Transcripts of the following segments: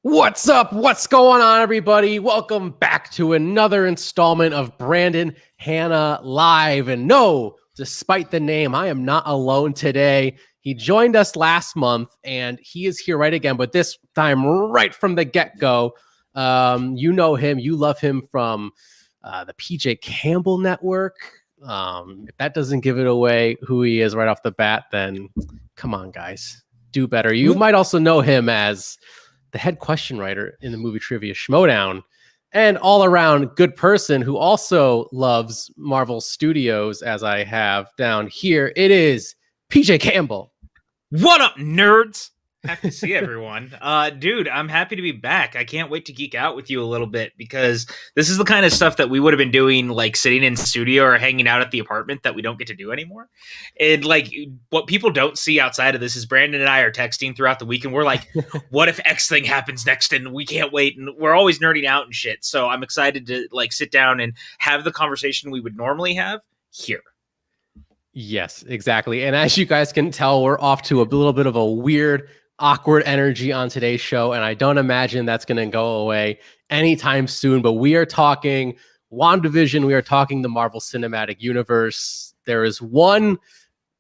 What's up? What's going on, everybody? Welcome back to another installment of Brandon Hanna Live. And no, despite the name, I am not alone today. He joined us last month, and he is here right again, but this time right from the get-go. You know him. You love him from the PJ Campbell Network. If that doesn't give it away who he is right off the bat, then come on, guys. Do better. You might also know him as the head question writer in the movie Trivia Schmodown, and all around good person who also loves Marvel Studios, as I have down here. It is PJ Campbell. What up, nerds? Happy to see everyone. Dude, I'm happy to be back. I can't wait to geek out with you a little bit because this is the kind of stuff that we would have been doing, like sitting in studio or hanging out at the apartment that we don't get to do anymore. And like what people don't see outside of this is Brandon and I are texting throughout the week and we're like, what if X thing happens next? And we can't wait. And we're always nerding out and shit. So I'm excited to like sit down and have the conversation we would normally have here. Yes, exactly. And as you guys can tell, we're off to a little bit of a weird, awkward energy on today's show, and I don't imagine that's going to go away anytime soon. But we are talking WandaVision. We are talking the Marvel Cinematic Universe. There is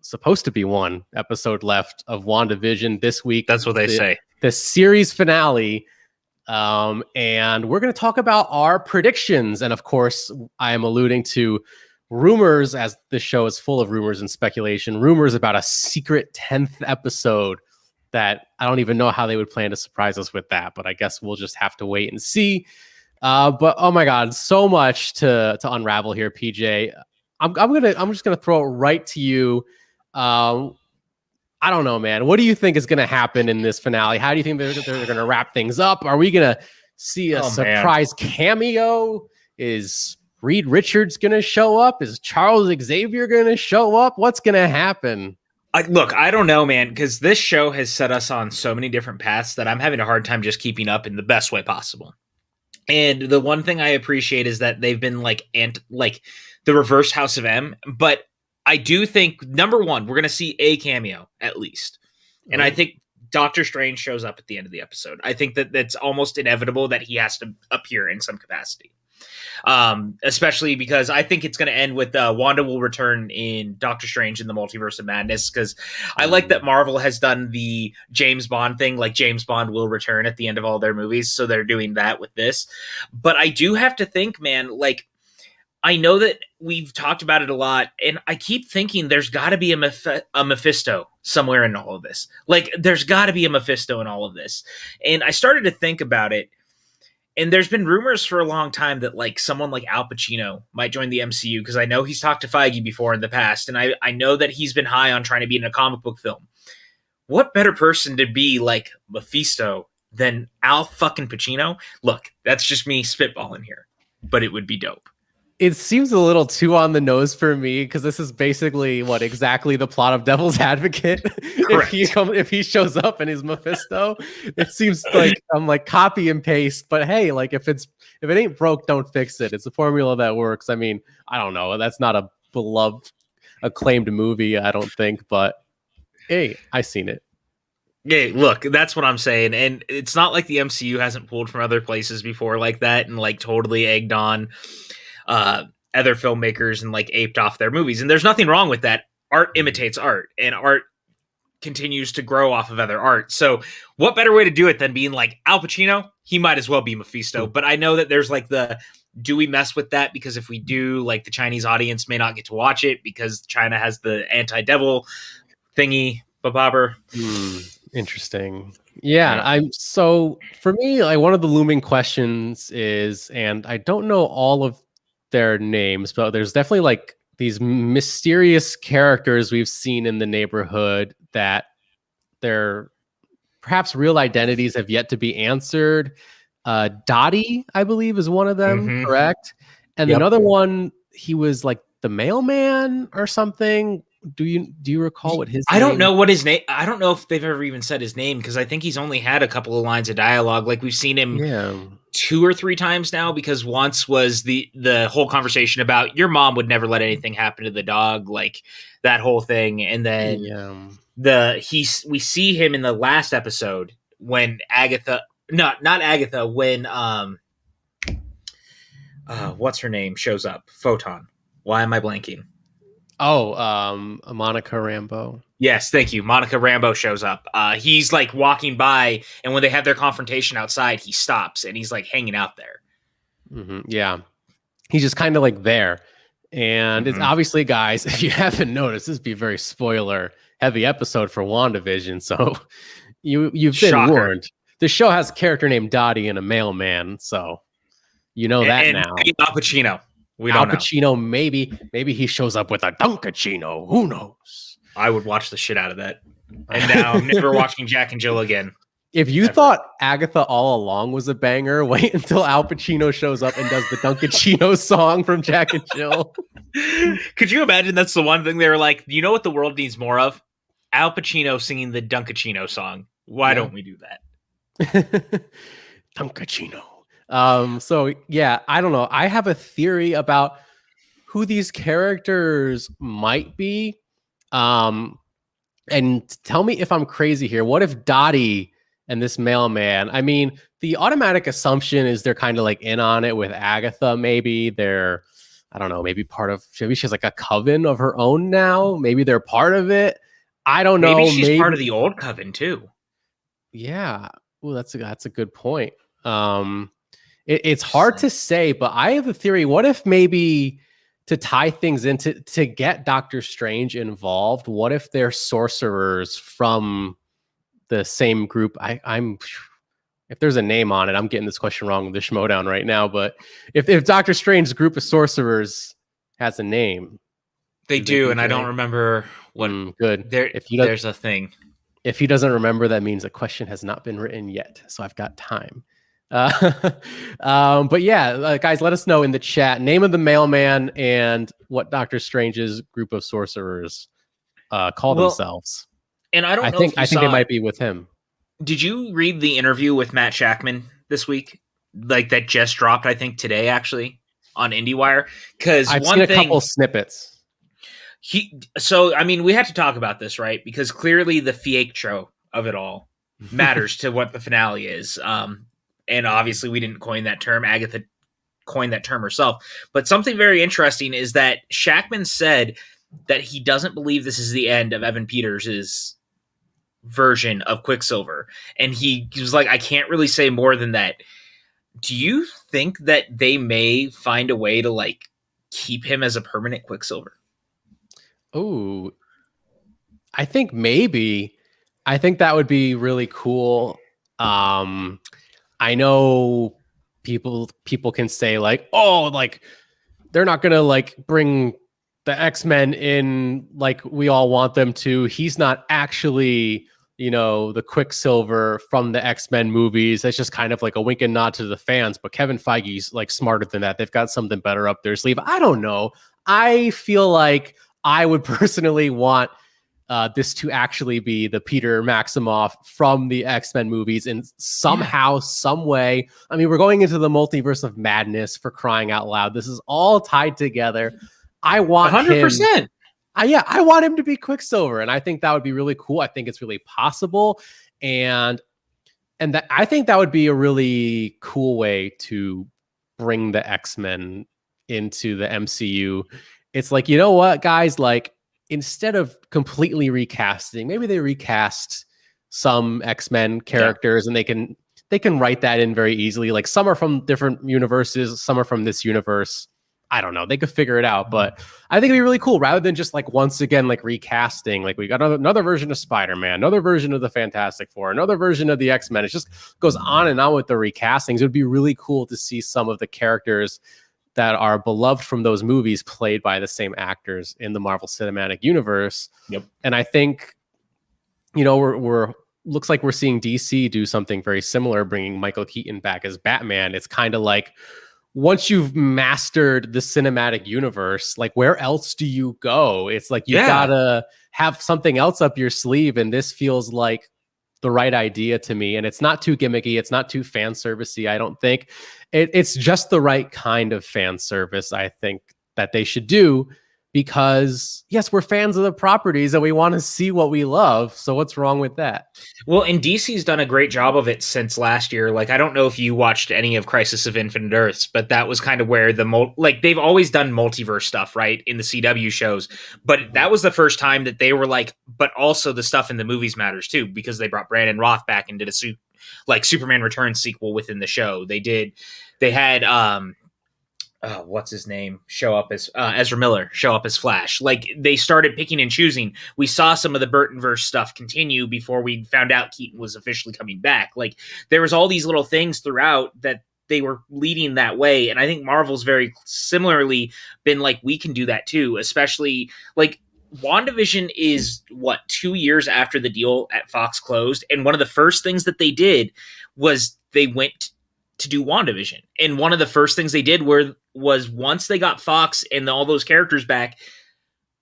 supposed to be one episode left of WandaVision this week. That's what they say. The series finale. And we're going to talk about our predictions. And of course, I am alluding to rumors, as the show is full of rumors and speculation, rumors about a secret 10th episode that I don't even know how they would plan to surprise us with that, but I guess we'll just have to wait and see. But oh my God, so much to unravel here, PJ. I'm just gonna throw it right to you. I don't know, man. What do you think is gonna happen in this finale? How do you think they're gonna wrap things up? Are we gonna see a surprise cameo? Is Reed Richards gonna show up? Is Charles Xavier gonna show up? What's gonna happen? Look, I don't know, man, because this show has set us on so many different paths that I'm having a hard time just keeping up in the best way possible. And the one thing I appreciate is that they've been like the reverse House of M. But I do think, number one, we're going to see a cameo at least. And I think Doctor Strange shows up at the end of the episode. I think that that's almost inevitable that he has to appear in some capacity. Especially because I think it's going to end with Wanda will return in Doctor Strange in the Multiverse of Madness, because I like that Marvel has done the James Bond thing, like James Bond will return at the end of all their movies, so they're doing that with this. But I do have to think, man, like, I know that we've talked about it a lot, and I keep thinking there's got to be a Mephisto somewhere in all of this. Like, there's got to be a Mephisto in all of this. And I started to think about it. And there's been rumors for a long time that like someone like Al Pacino might join the MCU, because I know he's talked to Feige before in the past, and I know that he's been high on trying to be in a comic book film. What better person to be like Mephisto than Al fucking Pacino? Look, that's just me spitballing here, but it would be dope. It seems a little too on the nose for me, because this is basically exactly the plot of Devil's Advocate. if he shows up and he's Mephisto, it seems like I'm like copy and paste. But hey, like if it ain't broke, don't fix it. It's a formula that works. I mean, I don't know. That's not a beloved, acclaimed movie, I don't think. But hey, I seen it. Yeah, look, that's what I'm saying. And it's not like the MCU hasn't pulled from other places before like that and like totally egged on other filmmakers and like aped off their movies. And there's nothing wrong with that. Art imitates art, and art continues to grow off of other art. So what better way to do it than being like Al Pacino? He might as well be Mephisto. But I know that there's like do we mess with that? Because if we do, like the Chinese audience may not get to watch it because China has the anti-devil thingy, bababber. Interesting. Yeah, so for me, like one of the looming questions is, and I don't know all of their names, but there's definitely like these mysterious characters we've seen in the neighborhood that their perhaps real identities have yet to be answered. Dottie, I believe, is one of them, correct? And another one, he was like the mailman or something. Do you recall what his name? I don't know what his name. I don't know if they've ever even said his name, because I think he's only had a couple of lines of dialogue. Like we've seen him 2 or 3 times now, because once was the whole conversation about your mom would never let anything happen to the dog, like that whole thing. And then we see him in the last episode when not Agatha, when what's her name shows up? Photon. Why am I blanking? Oh, Monica Rambeau. Yes, thank you. Monica Rambeau shows up. He's like walking by, and when they have their confrontation outside, he stops and he's like hanging out there. Yeah, he's just kind of like there. And it's obviously, guys, if you haven't noticed, this would be a very spoiler heavy episode for WandaVision. So you've been warned. The show has a character named Dottie and a mailman. So you know that and now. Al Pacino. Al Pacino, maybe he shows up with a Dunkachino. Who knows? I would watch the shit out of that. And now I'm never watching Jack and Jill again. If you thought Agatha all along was a banger, wait until Al Pacino shows up and does the Dunkachino song from Jack and Jill. Could you imagine that's the one thing they were like, you know what the world needs more of? Al Pacino singing the Dunkachino song. Why don't we do that? Dunkachino. So yeah, I don't know. I have a theory about who these characters might be. And tell me if I'm crazy here. What if Dottie and this mailman? I mean, the automatic assumption is they're kind of like in on it with Agatha. Maybe they're, I don't know, maybe maybe she has like a coven of her own now. Maybe they're part of it. I don't know. Maybe she's part of the old coven too. Yeah. Well, that's a good point. It's hard to say, but I have a theory. What if maybe to tie things into to get Doctor Strange involved, what if they're sorcerers from the same group? I'm if there's a name on it, I'm getting this question wrong with the Schmodown right now, but if Doctor Strange's group of sorcerers has a name. They do, and I don't remember what good. There's a thing. If he doesn't remember, that means the question has not been written yet. So I've got time. But yeah, guys, let us know in the chat name of the mailman and what Doctor Strange's group of sorcerers call themselves. And I think they might be with him. Did you read the interview with Matt Shackman this week? Like that just dropped, I think today actually on IndieWire. Because I've seen a couple snippets. I mean, we have to talk about this, right? Because clearly the fiactro of it all matters to what the finale is. And obviously we didn't coin that term. Agatha coined that term herself. But something very interesting is that Shackman said that he doesn't believe this is the end of Evan Peters' version of Quicksilver. And he was like, I can't really say more than that. Do you think that they may find a way to like keep him as a permanent Quicksilver? Oh, I think maybe. I think that would be really cool. I know people can say like, oh, like they're not gonna like bring the X-Men in like we all want them to. He's not actually, the Quicksilver from the X-Men movies. That's just kind of like a wink and nod to the fans. But Kevin Feige's like smarter than that. They've got something better up their sleeve. I don't know. I feel like I would personally want this to actually be the Peter Maximoff from the X-Men movies in somehow, some way. I mean, we're going into the multiverse of madness, for crying out loud. This is all tied together. I want 100%. I want him to be Quicksilver, and I think that would be really cool. I think it's really possible, and that I think that would be a really cool way to bring the X-Men into the MCU. It's like, you know what, guys, like, instead of completely recasting, maybe they recast some X-Men characters and they can write that in very easily. Like some are from different universes, some are from this universe. I don't know. They could figure it out, but I think it'd be really cool rather than just like once again, like recasting, like we got another version of Spider-Man, another version of the Fantastic Four, another version of the X-Men. It just goes on and on with the recastings. It would be really cool to see some of the characters that are beloved from those movies played by the same actors in the Marvel Cinematic Universe. Yep. And I think, we're looks like we're seeing DC do something very similar, bringing Michael Keaton back as Batman. It's kind of like, once you've mastered the cinematic universe, like where else do you go? It's like, you gotta have something else up your sleeve. And this feels like the right idea to me. And it's not too gimmicky. It's not too fan servicey. I don't think it's just the right kind of fan service. I think that they should do because yes, we're fans of the properties and we want to see what we love. So what's wrong with that? Well, and DC's done a great job of it since last year. Like, I don't know if you watched any of Crisis of Infinite Earths, but that was kind of where they've always done multiverse stuff, right, in the CW shows. But that was the first time that they were like, but also the stuff in the movies matters too, because they brought Brandon Roth back and did a Superman Returns sequel within the show. They had what's his name show up as Ezra Miller show up as Flash. Like, they started picking and choosing. We saw some of the Burtonverse stuff continue before we found out Keaton was officially coming back. Like, there was all these little things throughout that they were leading that way. And I think Marvel's very similarly been like, we can do that too, especially like WandaVision is 2 years after the deal at Fox closed. And one of the first things that they did was they went to do WandaVision. And one of the first things they did was once they got Fox and all those characters back,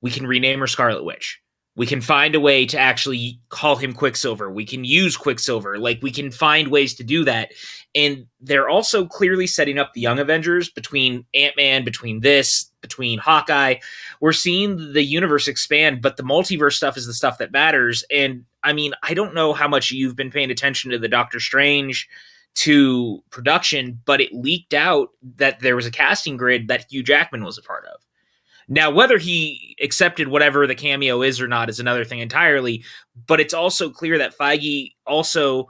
we can rename her Scarlet Witch. We can find a way to actually call him Quicksilver. We can use Quicksilver. Like, we can find ways to do that. And they're also clearly setting up the Young Avengers between Ant-Man, between Hawkeye. We're seeing the universe expand, but the multiverse stuff is the stuff that matters. And I mean, I don't know how much you've been paying attention to the Doctor Strange to production, but it leaked out that there was a casting grid that Hugh Jackman was a part of. Now, whether he accepted whatever the cameo is or not is another thing entirely, but it's also clear that Feige also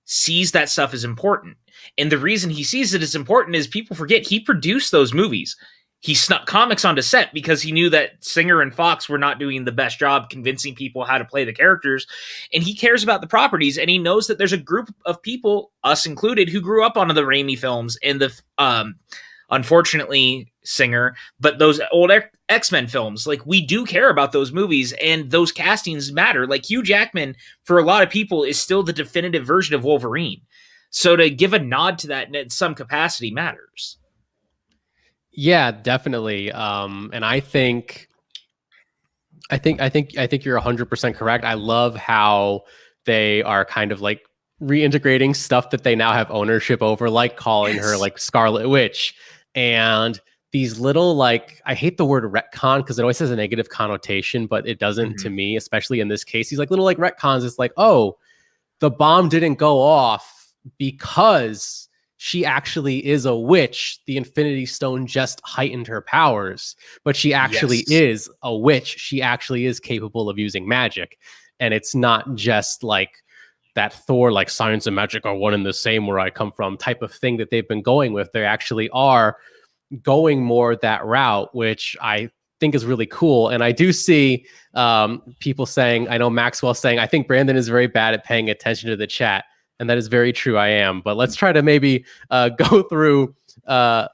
sees that stuff as important. And the reason he sees it as important is people forget he produced those movies. He snuck comics onto set because he knew that Singer and Fox were not doing the best job convincing people how to play the characters. And he cares about the properties, and he knows that there's a group of people, us included, who grew up on the Raimi films and the, unfortunately, Singer, but those old X-Men films. Like, we do care about those movies, and those castings matter. Like, Hugh Jackman, for a lot of people, is still the definitive version of Wolverine. So to give a nod to that in some capacity matters. Yeah, definitely. And I think you're 100% correct. I love how they are kind of like reintegrating stuff that they now have ownership over, like calling her like Scarlet Witch, and these little, like, I hate the word retcon because it always has a negative connotation, but it doesn't to me, especially in this case. These like little like retcons. It's like, oh, the bomb didn't go off because she actually is a witch. The Infinity Stone just heightened her powers, but she actually is a witch. She actually is capable of using magic. And it's not just like that Thor, like science and magic are one and the same where I come from type of thing that they've been going with. They actually are going more that route, which I think is really cool. And I do see people saying, I know Maxwell saying, I think Brandon is very bad at paying attention to the chat. And that is very true. I am. But let's try to maybe go through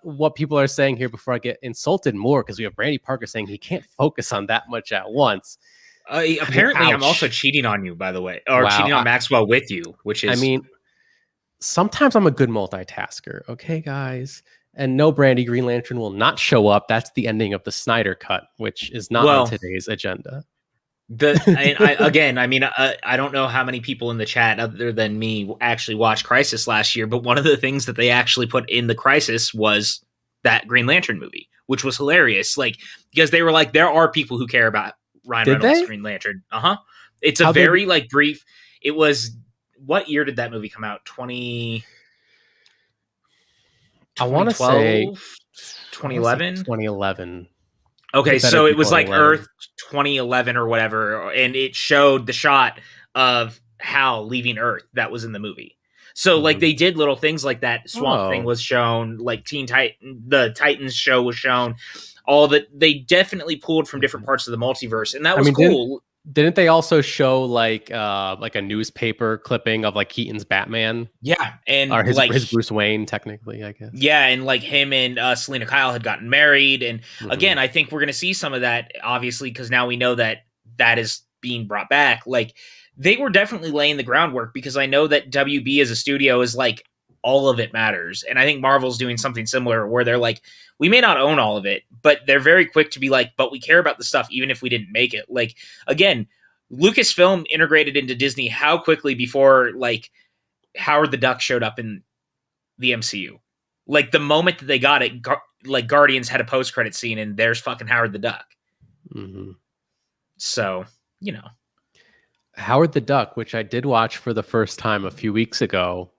what people are saying here before I get insulted more, because we have Brandy Parker saying he can't focus on that much at once. Apparently, I'm also cheating on you, by the way, or cheating on Maxwell with you, which is... I mean, sometimes I'm a good multitasker. Okay, guys? And no, Brandy, Green Lantern will not show up. That's the ending of the Snyder Cut, which is not on today's agenda. I don't know how many people in the chat other than me actually watched Crisis last year, but one of the things that they actually put in the Crisis was that Green Lantern movie, which was hilarious. Like, because they were like, there are people who care about Ryan Reynolds' Green Lantern. It's a very like brief. It was, what year did that movie come out? 2011. I want to say 2011. 2011. Okay, so it was like Earth 2011 or whatever, and it showed the shot of Hal leaving Earth that was in the movie. So like they did little things like that. Swamp Thing was shown, like the Titans show was shown. All that, they definitely pulled from different parts of the multiverse, and that was cool. Didn't they also show like a newspaper clipping of like Keaton's Batman? Yeah, and or his Bruce Wayne, technically, I guess. Yeah, and like him and Selena Kyle had gotten married, and again, I think we're gonna see some of that, obviously, because now we know that is being brought back. Like, they were definitely laying the groundwork, because I know that WB as a studio is like, all of it matters, and I think Marvel's doing something similar where they're like, we may not own all of it, but they're very quick to be like, but we care about the stuff even if we didn't make it. Like, again, Lucasfilm integrated into Disney how quickly before like Howard the Duck showed up in the MCU. Like, the moment that they got it, like Guardians had a post-credit scene and there's fucking Howard the Duck. Mm-hmm. So, Howard the Duck, which I did watch for the first time a few weeks ago.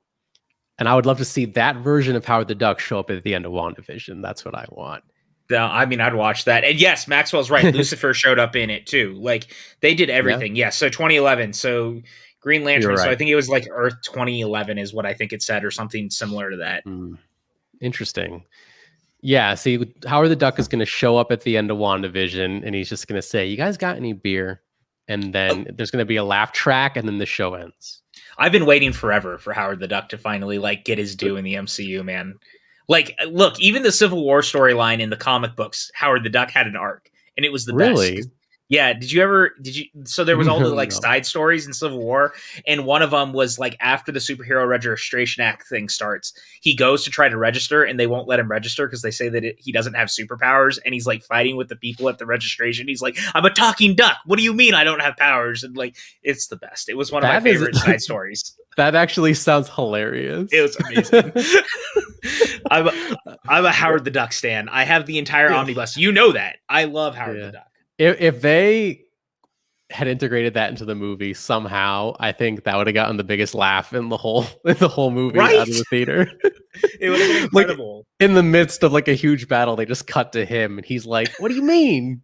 And I would love to see that version of Howard the Duck show up at the end of WandaVision. That's what I want. I mean, I'd watch that. And yes, Maxwell's right. Lucifer showed up in it too. Like they did everything. Yeah. So 2011. So Green Lantern. You're So right. I think it was like Earth 2011 is what I think it said, or something similar to that. Interesting. Yeah. See, Howard the Duck is going to show up at the end of WandaVision, and he's just going to say, "You guys got any beer?" And then there's going to be a laugh track, and then the show ends. I've been waiting forever for Howard the Duck to finally like get his due in the MCU, man. Like, look, even the Civil War storyline in the comic books, Howard the Duck had an arc, and it was the Really? best. Yeah. Did you? So there was all the like No. side stories in Civil War, and one of them was like after the Superhero Registration Act thing starts, he goes to try to register, and they won't let him register because they say that he doesn't have superpowers, and he's like fighting with the people at the registration. He's like, "I'm a talking duck. What do you mean I don't have powers?" And like, it's the best. It was one of my favorite side stories. That actually sounds hilarious. It was amazing. I'm a Howard the Duck stan. I have the entire omnibus. You know that. I love Howard the Duck. If they had integrated that into the movie somehow, I think that would have gotten the biggest laugh in the whole movie out of the theater. It would have been incredible. Like, in the midst of like a huge battle, they just cut to him, and he's like, "What do you mean?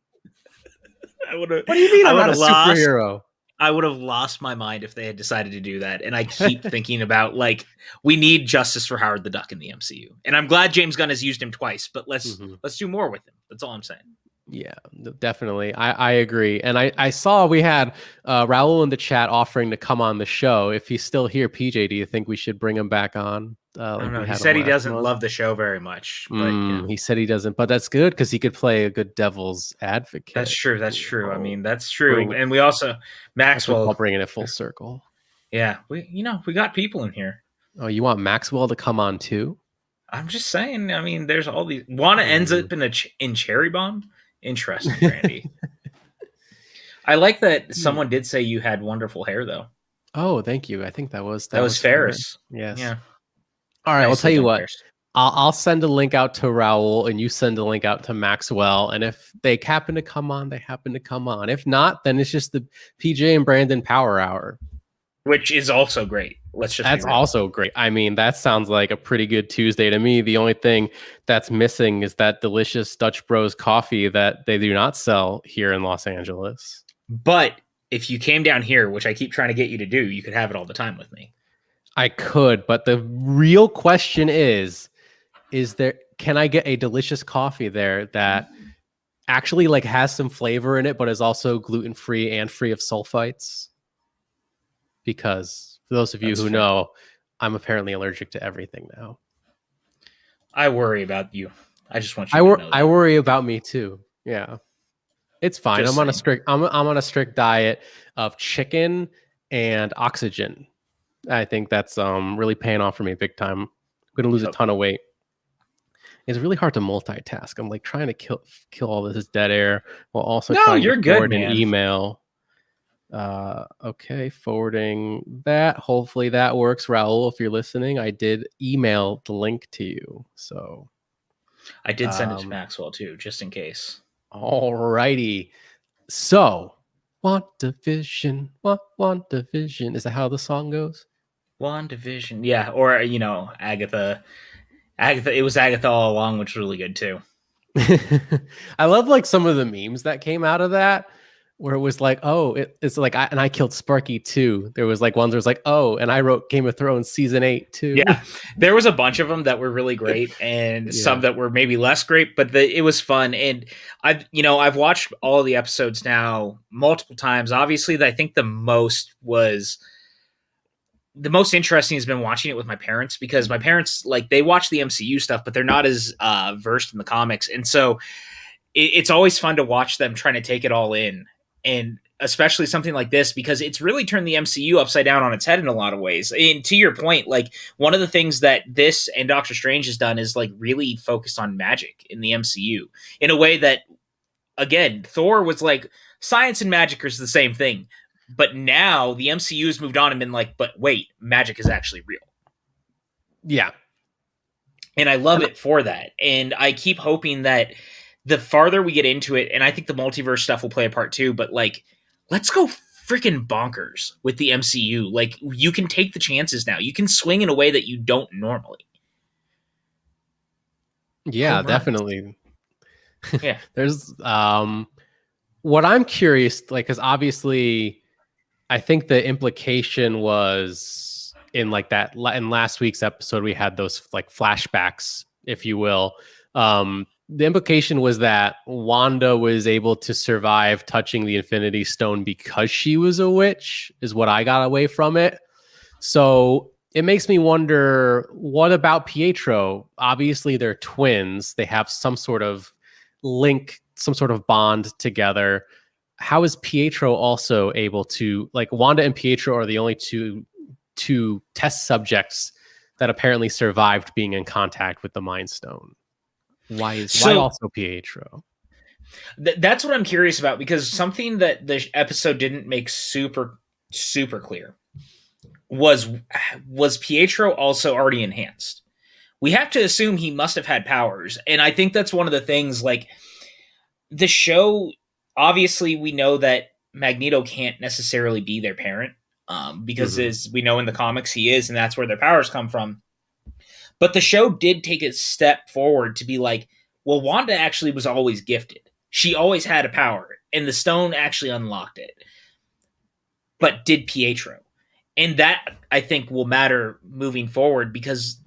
What do you mean I'm not a superhero?" I would have lost my mind if they had decided to do that. And I keep thinking about like, we need justice for Howard the Duck in the MCU. And I'm glad James Gunn has used him twice, but let's do more with him. That's all I'm saying. Yeah, definitely. I agree. And I saw we had Raul in the chat offering to come on the show. If he's still here, PJ, do you think we should bring him back on? I don't know. He said he doesn't love the show very much. But, He said he doesn't, but that's good because he could play a good devil's advocate. That's true. That's true. I mean, that's true. And we also, Maxwell. Bringing it full circle. Yeah. We got people in here. Oh, you want Maxwell to come on too? I'm just saying. I mean, there's all these. Wanda ends up in Cherry Bomb. Interesting, Randy. I like that someone did say you had wonderful hair, though. Oh, thank you. I think that was Ferris. Yes. Yeah. All right. I'll tell you what. I'll send a link out to Raul, and you send a link out to Maxwell. And if they happen to come on, they happen to come on. If not, then it's just the PJ and Brandon Power Hour, which is also great. That's also great. I mean, that sounds like a pretty good Tuesday to me. The only thing that's missing is that delicious Dutch Bros coffee that they do not sell here in Los Angeles. But if you came down here, which I keep trying to get you to do, you could have it all the time with me. I could, but the real question is can I get a delicious coffee there that actually like has some flavor in it, but is also gluten-free and free of sulfites? Because for those of you who know, I'm apparently allergic to everything now. I worry about you. I just want you to know that. I worry about me too. Yeah. It's fine. I'm on a strict diet of chicken and oxygen. I think that's really paying off for me big time. I'm going to lose a ton of weight. It's really hard to multitask. I'm like trying to kill all this dead air while also trying to forward an email. Okay, forwarding that. Hopefully that works. Raul, if you're listening, I did email the link to you. So I did send it to Maxwell too, just in case. All righty. So WandaVision. WandaVision. Is that how the song goes? WandaVision. Yeah. Or, Agatha. It was Agatha all along, which was really good too. I love like some of the memes that came out of that, where it was like, oh, it's like, I killed Sparky too. There was like ones where it was like, oh, and I wrote Game of Thrones season 8 too. Yeah, there was a bunch of them that were really great, and some that were maybe less great, but it was fun. And I've watched all of the episodes now multiple times. Obviously, I think the most interesting has been watching it with my parents, because my parents, like, they watch the MCU stuff, but they're not as versed in the comics, and so it's always fun to watch them trying to take it all in. And especially something like this, because it's really turned the MCU upside down on its head in a lot of ways. And to your point, like, one of the things that this and Doctor Strange has done is like really focused on magic in the MCU in a way that, again, Thor was like, science and magic are the same thing. But now the MCU has moved on and been like, but wait, magic is actually real. Yeah. And I love it for that. And I keep hoping that the farther we get into it, and I think the multiverse stuff will play a part too, but like, let's go freaking bonkers with the MCU. Like, you can take the chances now. You can swing in a way that you don't normally. Yeah, Home runs. definitely. Yeah. There's what I'm curious, like, because obviously I think the implication was in like that in last week's episode, we had those like flashbacks, if you will. The implication was that Wanda was able to survive touching the Infinity Stone because she was a witch, is what I got away from it. So it makes me wonder, what about Pietro? Obviously, they're twins. They have some sort of link, some sort of bond together. How is Pietro also able to, like, Wanda and Pietro are the only two test subjects that apparently survived being in contact with the Mind Stone. Why also Pietro? That's what I'm curious about, because something that the episode didn't make super clear was Pietro also already enhanced? We have to assume he must have had powers, and I think that's one of the things. Like, the show, obviously, we know that Magneto can't necessarily be their parent, because as we know in the comics, he is, and that's where their powers come from. But the show did take a step forward to be like, well, Wanda actually was always gifted. She always had a power, and the stone actually unlocked it. But did Pietro? And that, I think, will matter moving forward, because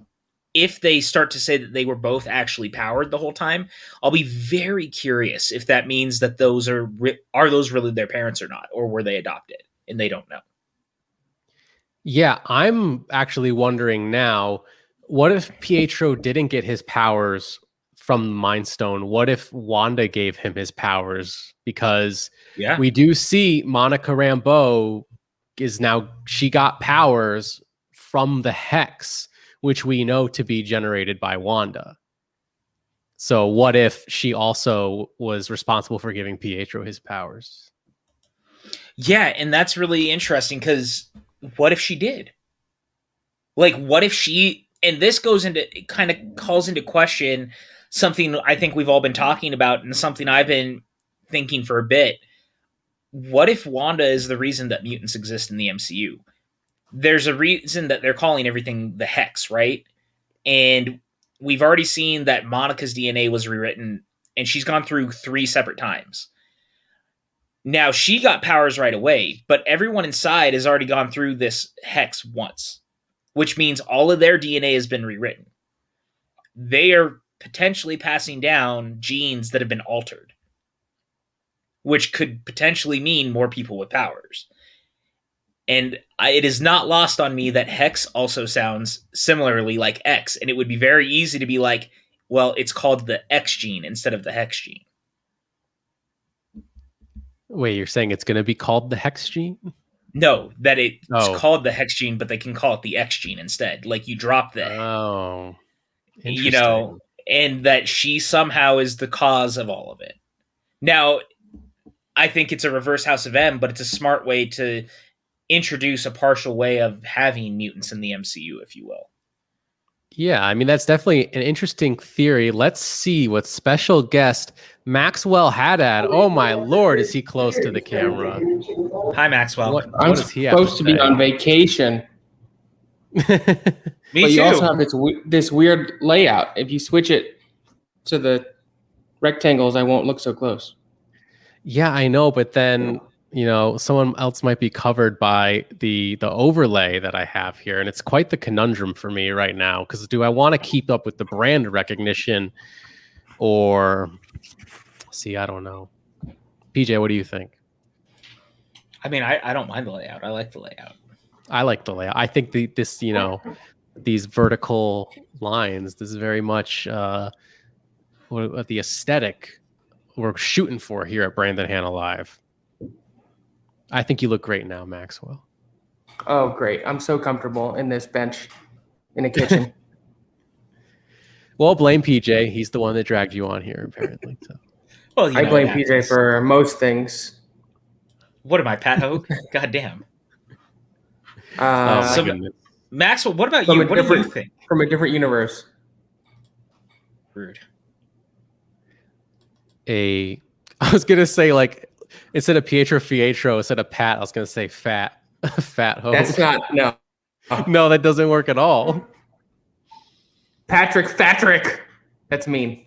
if they start to say that they were both actually powered the whole time, I'll be very curious if that means that those are those really their parents or not, or were they adopted and they don't know. Yeah, I'm actually wondering now, what if Pietro didn't get his powers from the Mind Stone? What if Wanda gave him his powers? Because we do see Monica Rambeau she got powers from the Hex, which we know to be generated by Wanda. So what if she also was responsible for giving Pietro his powers? Yeah, and that's really interesting, because what if she did? Like, what if she, and this kind of calls into question something I think we've all been talking about, and something I've been thinking for a bit. What if Wanda is the reason that mutants exist in the MCU? There's a reason that they're calling everything the Hex, right? And we've already seen that Monica's DNA was rewritten, and she's gone through 3 separate times. Now, she got powers right away, but everyone inside has already gone through this Hex once, which means all of their DNA has been rewritten. They are potentially passing down genes that have been altered, which could potentially mean more people with powers. And it is not lost on me that Hex also sounds similarly like X, and it would be very easy to be like, well, it's called the X gene instead of the Hex gene. Wait, you're saying it's going to be called the Hex gene? No, that it's called the Hex gene, but they can call it the X gene instead. Like, you drop the... Oh, interesting. You know, and that she somehow is the cause of all of it. Now, I think it's a reverse House of M, but it's a smart way to introduce a partial way of having mutants in the MCU, if you will. Yeah, I mean, that's definitely an interesting theory. Let's see what special guest Maxwell Haddad. Oh my Lord, is he close to the camera? Hi, Maxwell. What does he have to say? I'm supposed to be on vacation. Me but too. You also have this weird layout. If you switch it to the rectangles, I won't look so close. Yeah, I know, but then, you know, someone else might be covered by the overlay that I have here, and it's quite the conundrum for me right now, because do I want to keep up with the brand recognition, or see, I don't know. PJ, what do you think? I mean, I don't mind the layout. I like the layout. I like the layout. I think this, you know, these vertical lines, this is very much what the aesthetic we're shooting for here at Brandon Hanna Live. I think you look great now, Maxwell. Oh, great. I'm so comfortable in this bench in a kitchen. Well, blame PJ. He's the one that dragged you on here, apparently. So. Well, I blame PJ for most things. What am I, Pat Hogue? God damn. Oh, my goodness. Maxwell, what about you? What do you think? From a different universe. Rude. I was gonna say like instead of Pietro, instead of Pat, I was gonna say fat, fat Hogue. That's not no. No, that doesn't work at all. Patrick. That's mean.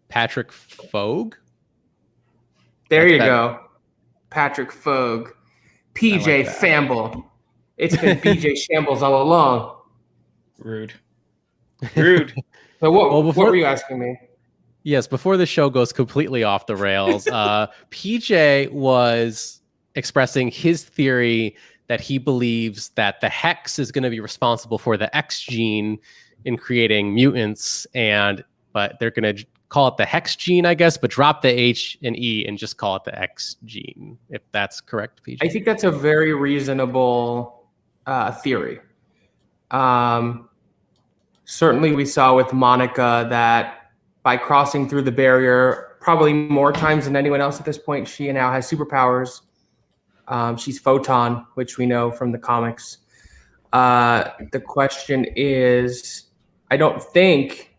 Patrick Fogue. There you That- go. Patrick Fogue. PJ that. Famble. It's been PJ Shambles all along. Rude. So what before- were you asking me? Yes, before the show goes completely off the rails, PJ was expressing his theory that he believes that the hex is going to be responsible for the X gene in creating mutants, but they're going to call it the hex gene, I guess, but drop the H and E and just call it the X gene, if that's correct, PJ. I think that's a very reasonable theory. Certainly we saw with Monica that by crossing through the barrier, probably more times than anyone else at this point, she now has superpowers. She's Photon, which we know from the comics. The question is, I don't think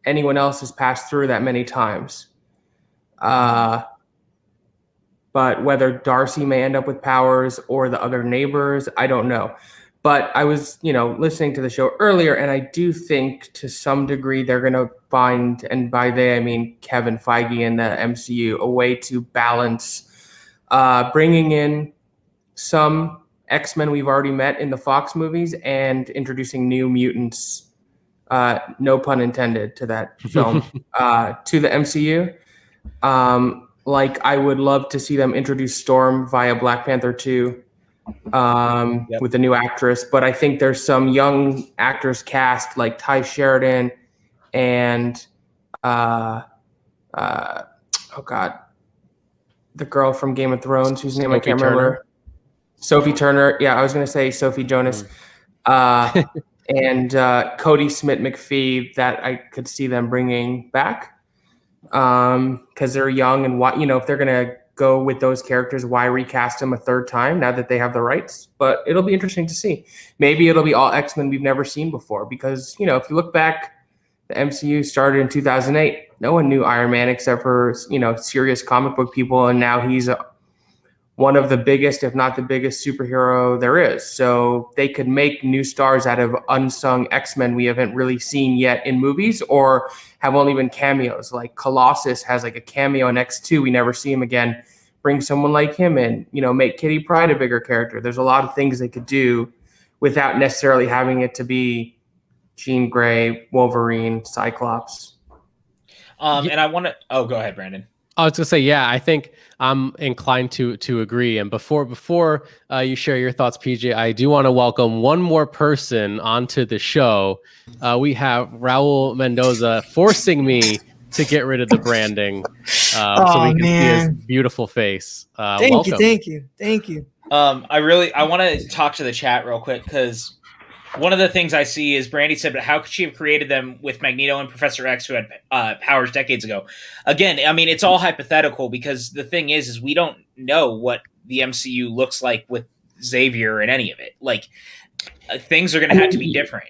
anyone else has passed through that many times. But whether Darcy may end up with powers or the other neighbors, I don't know. But I was, listening to the show earlier, and I do think to some degree they're going to find, and by they I mean Kevin Feige and the MCU, a way to balance bringing in some X-Men we've already met in the Fox movies and introducing new mutants, no pun intended, to that film, to the MCU. Like I would love to see them introduce Storm via Black Panther 2. With a new actress, but I think there's some young actors cast like Ty Sheridan and oh god, the girl from Game of Thrones whose name I can't remember. Sophie Turner. Yeah, I was gonna say Sophie Jonas. And Cody Smith-McPhee that I could see them bringing back because they're young and if they're gonna go with those characters, why recast them a third time now that they have the rights? But it'll be interesting to see. Maybe it'll be all X-Men we've never seen before because, if you look back, the MCU started in 2008. No one knew Iron Man except for, serious comic book people. And now he's one of the biggest, if not the biggest superhero there is. So they could make new stars out of unsung X-Men we haven't really seen yet in movies or have only been cameos. Like Colossus has like a cameo in X2. We never see him again. Bring someone like him in, make Kitty Pryde a bigger character. There's a lot of things they could do without necessarily having it to be Jean Grey, Wolverine, Cyclops. And I want to, go ahead, Brandon. I was gonna say, yeah, I think I'm inclined to agree. And before you share your thoughts, PJ, I do want to welcome one more person onto the show. We have Raul Mendoza forcing me to get rid of the branding, so we can see his beautiful face. Thank you. I want to talk to the chat real quick because one of the things I see is Brandy said, but how could she have created them with Magneto and Professor X who had powers decades ago? Again, I mean, it's all hypothetical because the thing is we don't know what the MCU looks like with Xavier and any of it. Like, things are going to have to be different.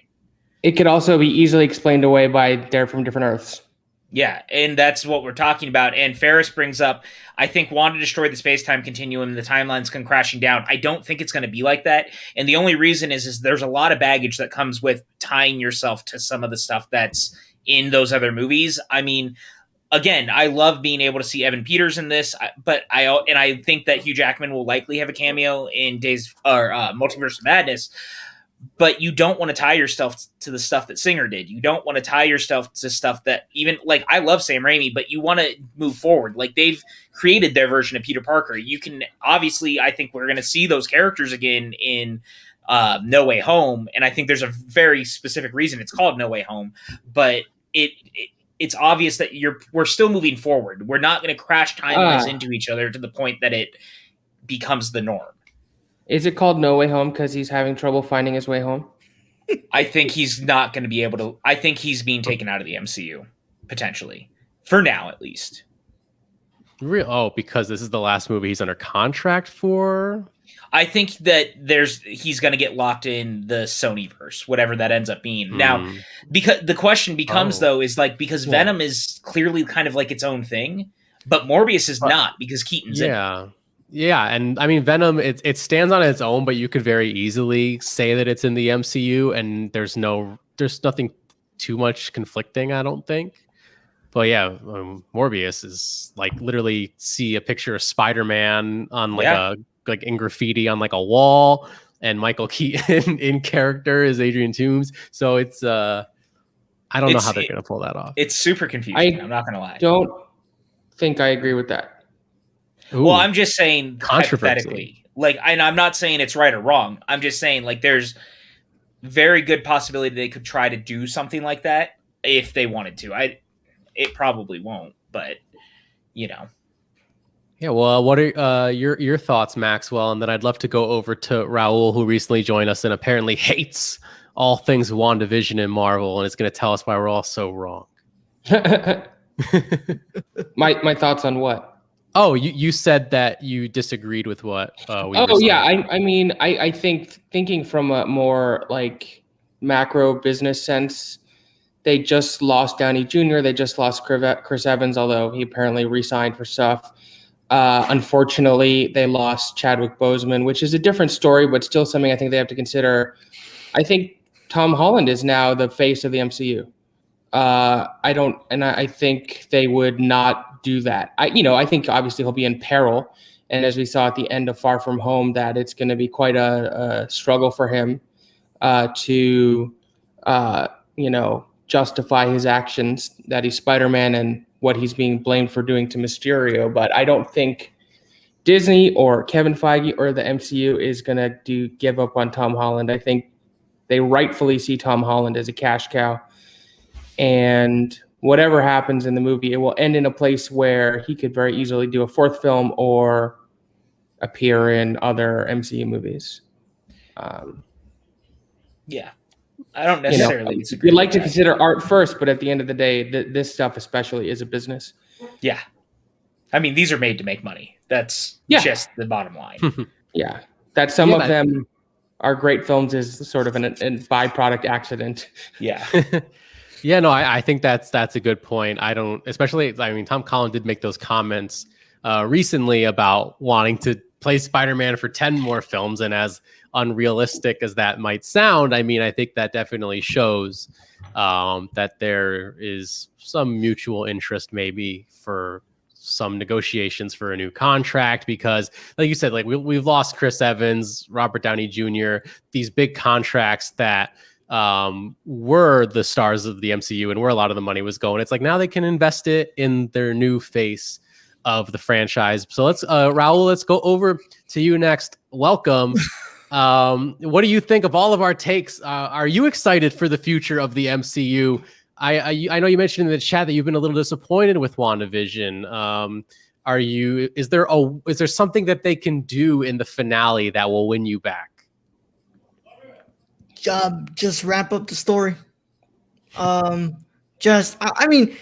It could also be easily explained away by they're from different Earths. Yeah, and that's what we're talking about. And Ferris brings up, I think Wanda destroyed the space-time continuum. The timelines come crashing down. I don't think it's going to be like that. And the only reason is there's a lot of baggage that comes with tying yourself to some of the stuff that's in those other movies. I mean, again, I love being able to see Evan Peters in this, but I think that Hugh Jackman will likely have a cameo in Multiverse of Madness. But you don't want to tie yourself to the stuff that Singer did. You don't want to tie yourself to stuff that even like I love Sam Raimi, but you want to move forward. Like they've created their version of Peter Parker. You can obviously, I think we're going to see those characters again in No Way Home, and I think there's a very specific reason it's called No Way Home. But it's obvious that we're still moving forward. We're not going to crash timelines into each other to the point that it becomes the norm. Is it called No Way Home because he's having trouble finding his way home? I think he's not going to be able to. I think he's being taken out of the MCU, potentially. For now, at least. Because this is the last movie he's under contract for? I think that he's going to get locked in the Sonyverse, whatever that ends up being. Now, because the question becomes, though, is like, because Venom is clearly kind of like its own thing. But Morbius is not, because Keaton's in it. Yeah, and I mean Venom, it stands on its own, but you could very easily say that it's in the MCU, and there's nothing too much conflicting, I don't think. But yeah, Morbius is like literally see a picture of Spider-Man on like in graffiti on like a wall, and Michael Keaton in character is Adrian Toomes. So it's I don't know how they're gonna pull that off. It's super confusing. I'm not gonna lie. Don't think I agree with that. Ooh, well, I'm just saying hypothetically, like, and I'm not saying it's right or wrong. I'm just saying, like, there's very good possibility they could try to do something like that if they wanted to. It probably won't, but you know. Yeah, well, what are your thoughts, Maxwell? And then I'd love to go over to Raul, who recently joined us and apparently hates all things WandaVision and Marvel, and is going to tell us why we're all so wrong. My thoughts on what? Oh, you said that you disagreed with what we were saying. I mean, I think thinking from a more like macro business sense, they just lost Downey Jr. They just lost Chris Evans, although he apparently re-signed for stuff. Unfortunately, they lost Chadwick Boseman, which is a different story, but still something I think they have to consider. I think Tom Holland is now the face of the MCU. I think they would not do that. I think obviously he'll be in peril, and as we saw at the end of Far From Home, that it's going to be quite a struggle for him to justify his actions, that he's Spider-Man and what he's being blamed for doing to Mysterio. But I don't think Disney or Kevin Feige or the MCU is going to give up on Tom Holland. I think they rightfully see Tom Holland as a cash cow. And whatever happens in the movie, it will end in a place where he could very easily do a fourth film or appear in other MCU movies. Yeah. I don't necessarily disagree. We like to consider art first, but at the end of the day, this stuff especially is a business. Yeah. I mean, these are made to make money. That's just the bottom line. Yeah. That some of them are great films is sort of a byproduct accident. Yeah. Yeah, no, I think that's a good point. Tom Holland did make those comments recently about wanting to play Spider-Man for 10 more films, and as unrealistic as that might sound, I mean, I think that definitely shows that there is some mutual interest maybe for some negotiations for a new contract, because like you said, like we've lost Chris Evans, Robert Downey Jr., these big contracts that were the stars of the MCU and where a lot of the money was going. It's like now they can invest it in their new face of the franchise. So let's Raul, let's go over to you next. Welcome. What do you think of all of our takes? Are you excited for the future of the MCU? I know you mentioned in the chat that you've been a little disappointed with WandaVision. Is there something that they can do in the finale that will win you back? Just wrap up the story. I mean,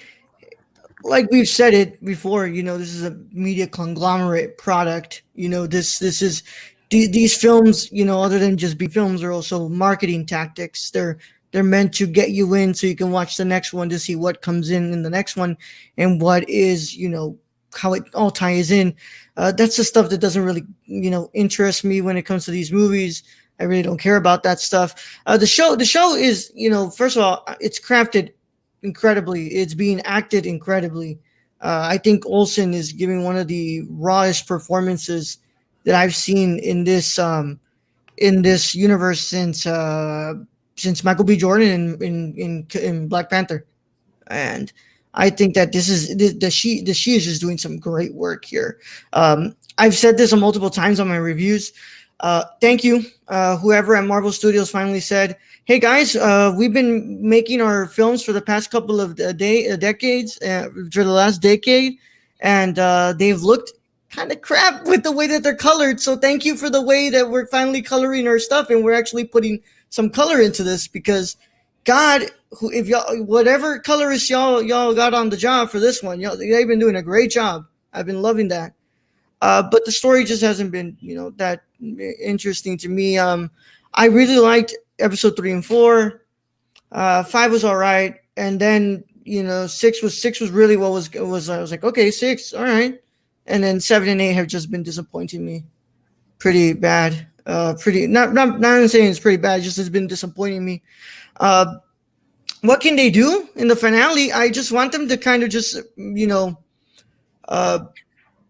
like we've said it before, this is a media conglomerate product. This is these films, other than just being films, are also marketing tactics. They're meant to get you in so you can watch the next one to see what comes in the next one and what is, how it all ties in. That's the stuff that doesn't really, interest me when it comes to these movies. I really don't care about that stuff. The show is, first of all, it's crafted incredibly. It's being acted incredibly. I think Olsen is giving one of the rawest performances that I've seen in this universe since Michael B. Jordan in Black Panther, and I think that she is just doing some great work here. I've said this multiple times on my reviews. Thank you, whoever at Marvel Studios finally said, "Hey guys, we've been making our films for the past couple of decades, for the last decade, and they've looked kind of crap with the way that they're colored. So thank you for the way that we're finally coloring our stuff, and we're actually putting some color into this, because God, if y'all, whatever colorist y'all got on the job for this one, they've been doing a great job. I've been loving that. But the story just hasn't been, that interesting to me. I really liked episode 3 and 4. 5 was all right. And then, six was really what was I was like, okay, 6, all right, and then 7 and 8 have just been disappointing me pretty bad. Pretty not saying it's pretty bad, just it's been disappointing me. What can they do in the finale? I just want them to kind of just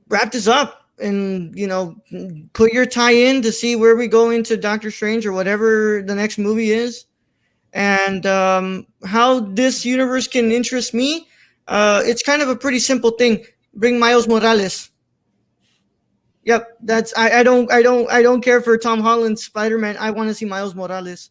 wrap this up and put your tie in to see where we go into Doctor Strange or whatever the next movie is, and how this universe can interest me. It's kind of a pretty simple thing. Bring Miles Morales. Yep, I don't care for Tom Holland's Spider-Man. I want to see Miles Morales.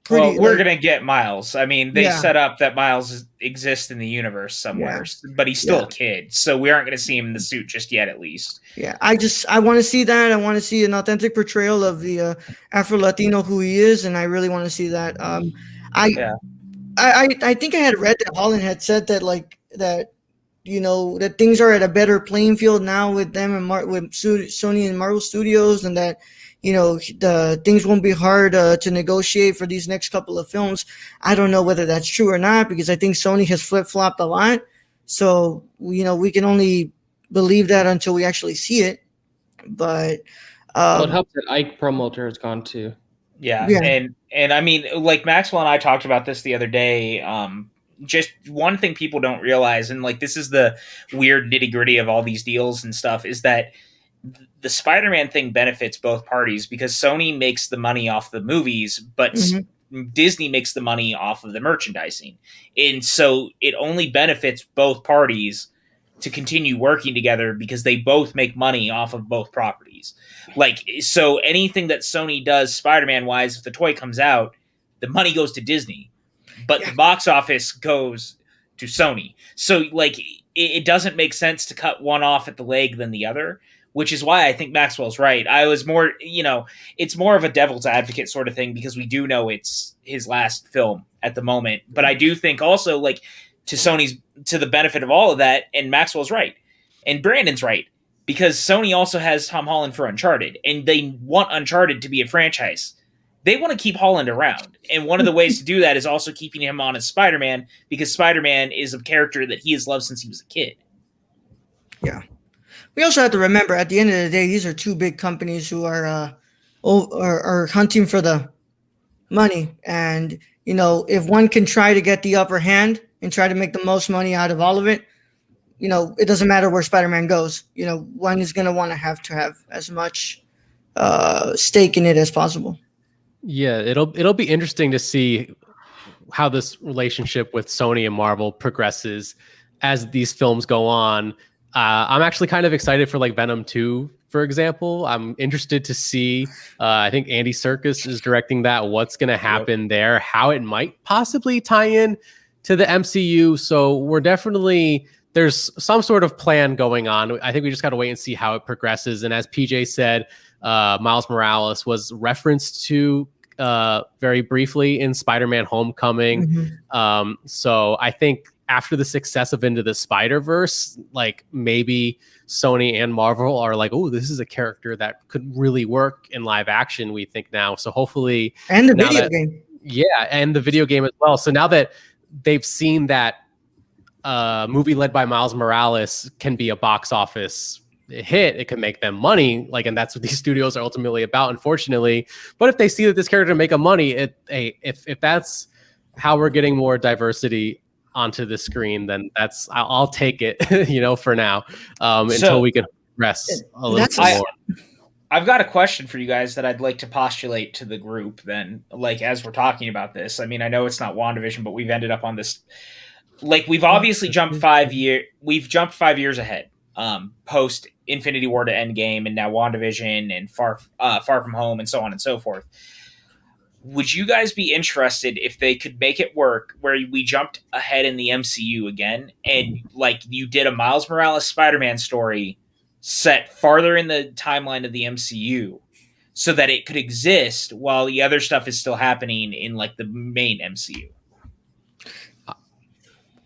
We're gonna get Miles. I mean, they set up that Miles exists in the universe somewhere, but he's still a kid, so we aren't gonna see him in the suit just yet, at least. Yeah, I want to see that. I want to see an authentic portrayal of the Afro Latino who he is, and I really want to see that. I think I had read that Holland had said that that things are at a better playing field now with them and with Sony and Marvel Studios, and that the things won't be hard to negotiate for these next couple of films. I don't know whether that's true or not, because I think Sony has flip-flopped a lot. So, we can only believe that until we actually see it. But it helps that Ike Promoter has gone too. Yeah. And I mean, like Maxwell and I talked about this the other day. Just one thing people don't realize, and this is the weird nitty-gritty of all these deals and stuff, is that the Spider-Man thing benefits both parties, because Sony makes the money off the movies, but Disney makes the money off of the merchandising. And so it only benefits both parties to continue working together, because they both make money off of both properties. So anything that Sony does Spider-Man wise, if the toy comes out, the money goes to Disney, but the box office goes to Sony. So it doesn't make sense to cut one off at the leg than the other, which is why I think Maxwell's right. I was more, it's more of a devil's advocate sort of thing, because we do know it's his last film at the moment. But I do think also, to the benefit of all of that, and Maxwell's right, and Brandon's right, because Sony also has Tom Holland for Uncharted, and they want Uncharted to be a franchise. They want to keep Holland around. And one of the ways to do that is also keeping him on as Spider-Man, because Spider-Man is a character that he has loved since he was a kid. Yeah. We also have to remember, at the end of the day, these are two big companies who are hunting for the money. And, if one can try to get the upper hand and try to make the most money out of all of it, it doesn't matter where Spider-Man goes. One is going to want to have as much stake in it as possible. Yeah, it'll be interesting to see how this relationship with Sony and Marvel progresses as these films go on. I'm actually kind of excited for Venom 2, for example. I'm interested to see, I think Andy Serkis is directing that, what's going to happen there, how it might possibly tie in to the MCU. So there's some sort of plan going on. I think we just got to wait and see how it progresses. And as PJ said, Miles Morales was referenced to very briefly in Spider-Man Homecoming. So I think after the success of Into the Spider-Verse, maybe Sony and Marvel are oh, this is a character that could really work in live action, we think now. So hopefully... And the video game. Yeah, and the video game as well. So now that they've seen that movie led by Miles Morales can be a box office hit, it can make them money, and that's what these studios are ultimately about, unfortunately. But if they see that this character make a money, if that's how we're getting more diversity onto the screen, then I'll take it, for now, until we can rest a little bit more. I've got a question for you guys that I'd like to postulate to the group then, as we're talking about this. I mean, I know it's not WandaVision, but we've ended up on this. We've obviously jumped 5 years. We've jumped 5 years ahead, post Infinity War to Endgame, and now WandaVision and Far From Home, and so on and so forth. Would you guys be interested if they could make it work where we jumped ahead in the MCU again, and you did a Miles Morales Spider-Man story set farther in the timeline of the MCU, so that it could exist while the other stuff is still happening in the main MCU?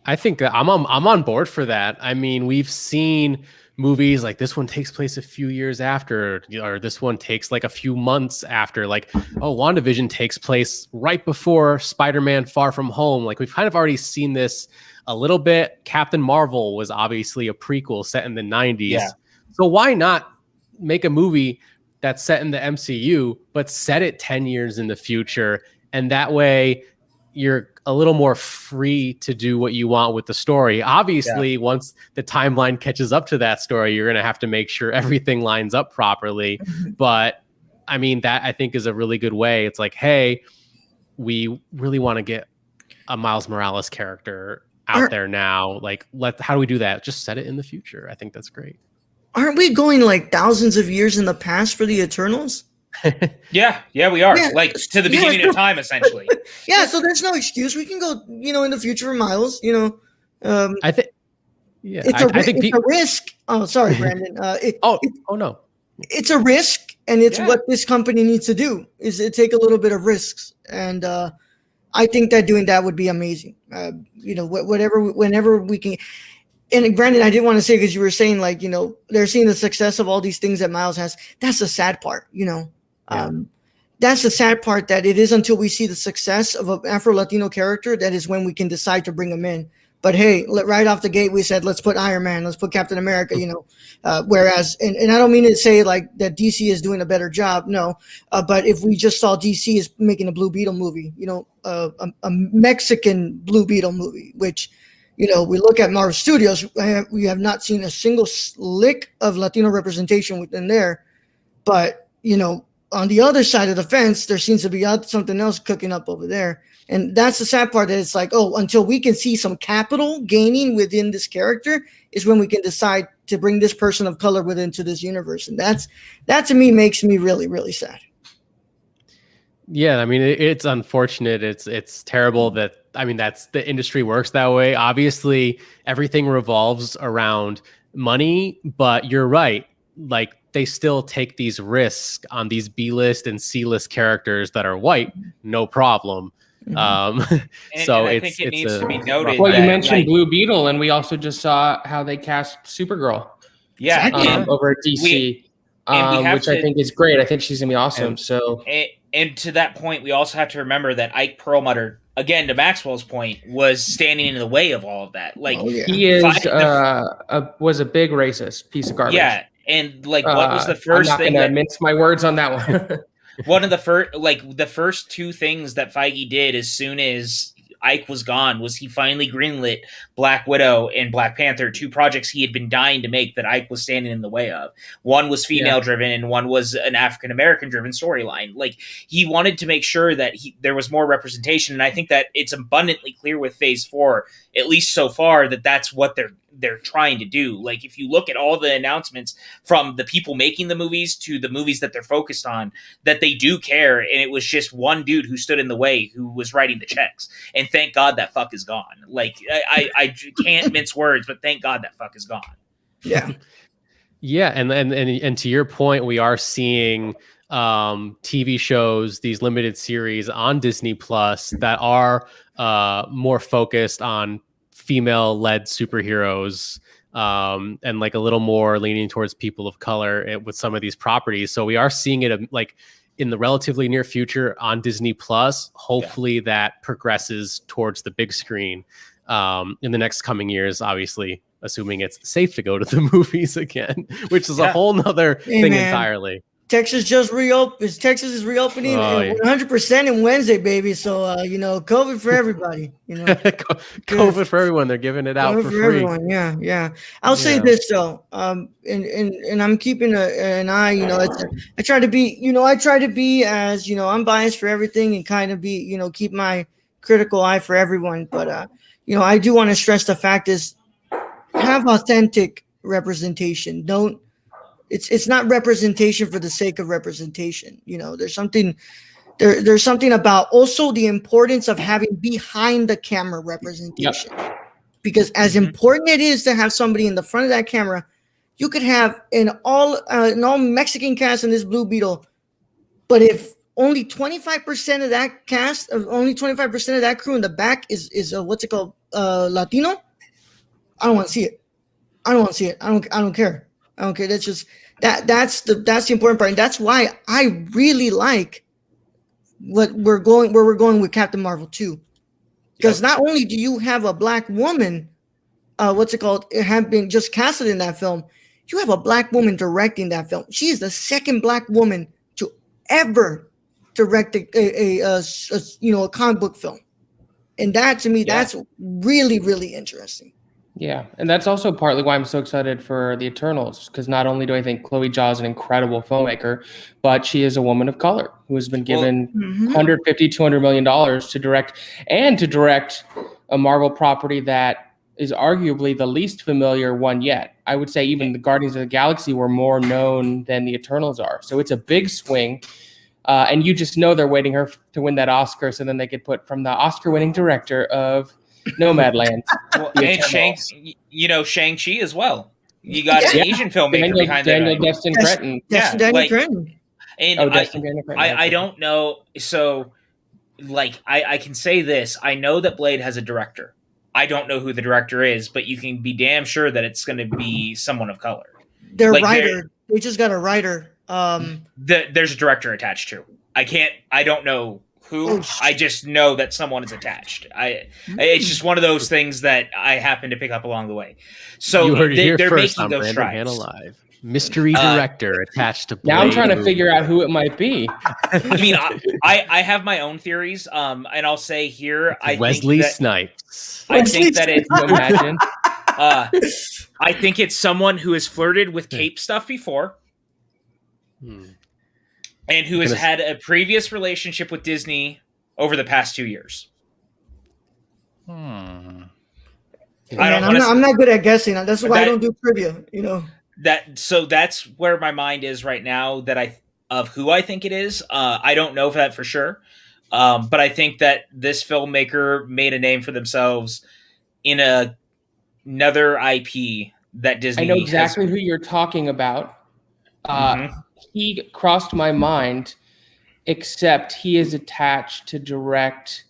I think I'm on board for that. I mean, we've seen movies like this one takes place a few years after, or this one takes like a few months after. Like, oh, WandaVision takes place right before Spider-Man Far From Home. Like, we've kind of already seen this a little bit. Captain Marvel was obviously a prequel set in the 90s. Yeah. So why not make a movie that's set in the MCU, but set it 10 years in the future? And that way you're a little more free to do what you want with the story. Obviously, once the timeline catches up to that story, you're going to have to make sure everything lines up properly. But I mean, that I think is a really good way. It's like, hey, we really want to get a Miles Morales character out there now. Like, how do we do that? Just set it in the future. I think that's great. Aren't we going like thousands of years in the past for the Eternals? Yeah, we are. Yeah. Like to the beginning of time, essentially. Yeah, so there's no excuse. We can go, in the future for Miles. I think. Yeah, it's a risk. Oh, sorry, Brandon. No. It's a risk, and it's what this company needs to do is take a little bit of risks, and I think that doing that would be amazing. Whenever we can. And Brandon, I did want to say, because you were saying like, they're seeing the success of all these things that Miles has. That's the sad part, That's the sad part, that it is until we see the success of an Afro-Latino character that is when we can decide to bring him in. But hey, right off the gate, we said, let's put Iron Man, let's put Captain America, whereas, and I don't mean to say like that DC is doing a better job. No. But if we just saw DC is making a Blue Beetle movie, a Mexican Blue Beetle movie, which, we look at Marvel Studios, we have not seen a single lick of Latino representation within there. But, on the other side of the fence, there seems to be something else cooking up over there. And that's the sad part, that it's like, until we can see some capital gaining within this character is when we can decide to bring this person of color into this universe. And that to me makes me really, really sad. Yeah, I mean, it's unfortunate. It's terrible that, that's the industry works that way. Obviously, everything revolves around money, but you're right. Like, they still take these risks on these B-list and C-list characters that are white, no problem. So I think it needs to be noted. Well, you mentioned Blue Beetle, and we also just saw how they cast Supergirl. Yeah, over at DC, which I think is great. I think she's gonna be awesome. And to that point, we also have to remember that Ike Perlmutter, again, to Maxwell's point, was standing in the way of all of that. Like, he was a big racist piece of garbage. Yeah, and like, what was the first I'm not thing? Gonna mince my words on that one. One of the first two things that Feige did as soon as Ike was gone was he finally greenlit Black Widow and Black Panther, two projects he had been dying to make that Ike was standing in the way of. One was female driven and one was an African American driven storyline. Like, he wanted to make sure that there was more representation, and I think that it's abundantly clear with Phase 4, at least so far, that that's what they're trying to do. Like, if you look at all the announcements from the people making the movies to the movies that they're focused on, that they do care, and it was just one dude who stood in the way who was writing the checks. And thank God that fuck is gone. Like, I can't mince words, but thank God that fuck is gone. Yeah. Yeah, and to your point, we are seeing TV shows, these limited series on Disney Plus that are more focused on female-led superheroes, and like a little more leaning towards people of color with some of these properties. So we are seeing it like in the relatively near future on Disney Plus. Hopefully that progresses towards the big screen in the next coming years, obviously, assuming it's safe to go to the movies again, which is a whole nother thing entirely. Texas just reopened. Texas is reopening 100% in Wednesday, baby. So COVID for everybody. COVID for everyone. They're giving it out for free. Everyone. Yeah. I'll say this though, and I'm keeping an eye. I try to be as I'm biased for everything and kind of be keep my critical eye for everyone. But I do want to stress the fact is have authentic representation. Don't. It's not representation for the sake of representation. There's something about also the importance of having behind the camera representation. Yep. Because as important it is to have somebody in the front of that camera, you could have an all Mexican cast in this Blue Beetle, but if only 25% of that cast, only 25% of that crew in the back is Latino, I don't want to see it. I don't want to see it. I don't care. Okay, that's just that's the important part, and that's why I really like where we're going with Captain Marvel 2. Because not only do you have a black woman, have been just casted in that film, you have a black woman directing that film. She is the second black woman to ever direct a comic book film, and that to me that's really, really interesting. Yeah, and that's also partly why I'm so excited for the Eternals, because not only do I think Chloe Zhao is an incredible filmmaker, but she is a woman of color who has been given $150, $200 million to direct a Marvel property that is arguably the least familiar one yet. I would say even the Guardians of the Galaxy were more known than the Eternals are. So it's a big swing. And you just know they're waiting her to win that Oscar, so then they could put from the Oscar-winning director of Nomadland. And Shang-Chi as well. You got an Asian filmmaker behind that. Daniel Destin Cretton. I don't know. So, I can say this. I know that Blade has a director. I don't know who the director is, but you can be damn sure that it's going to be someone of color. Their writer. They just got a writer. There's a director attached to. I don't know who. I just know that someone is attached. It's just one of those things that I happen to pick up along the way. So you heard it here they're first making on those Brandon strides. Hanna Live. Mystery director attached to Blade. Now I'm trying to figure out who it might be. I mean, I have my own theories, and I'll say here, Wesley Snipes. I think that it's imagine. I think it's someone who has flirted with cape stuff before. And who has had a previous relationship with Disney over the past 2 years. I'm not good at guessing. That's why I don't do trivia. That's where my mind is right now. Of who I think it is. I don't know that for sure, but I think that this filmmaker made a name for themselves in another IP that Disney. I know exactly who you're talking about. He crossed my mind, except he is attached to direct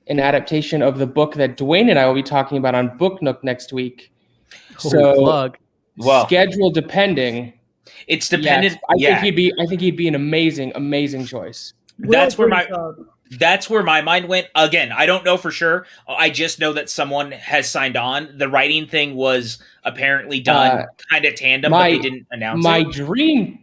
an adaptation of the book that Dwayne and I will be talking about on Book Nook next week. Schedule depending. It's dependent. Yes, I think he'd be an amazing choice. That's where my mind went. Again, I don't know for sure. I just know that someone has signed on. The writing thing was apparently done kind of tandem, but they didn't announce it.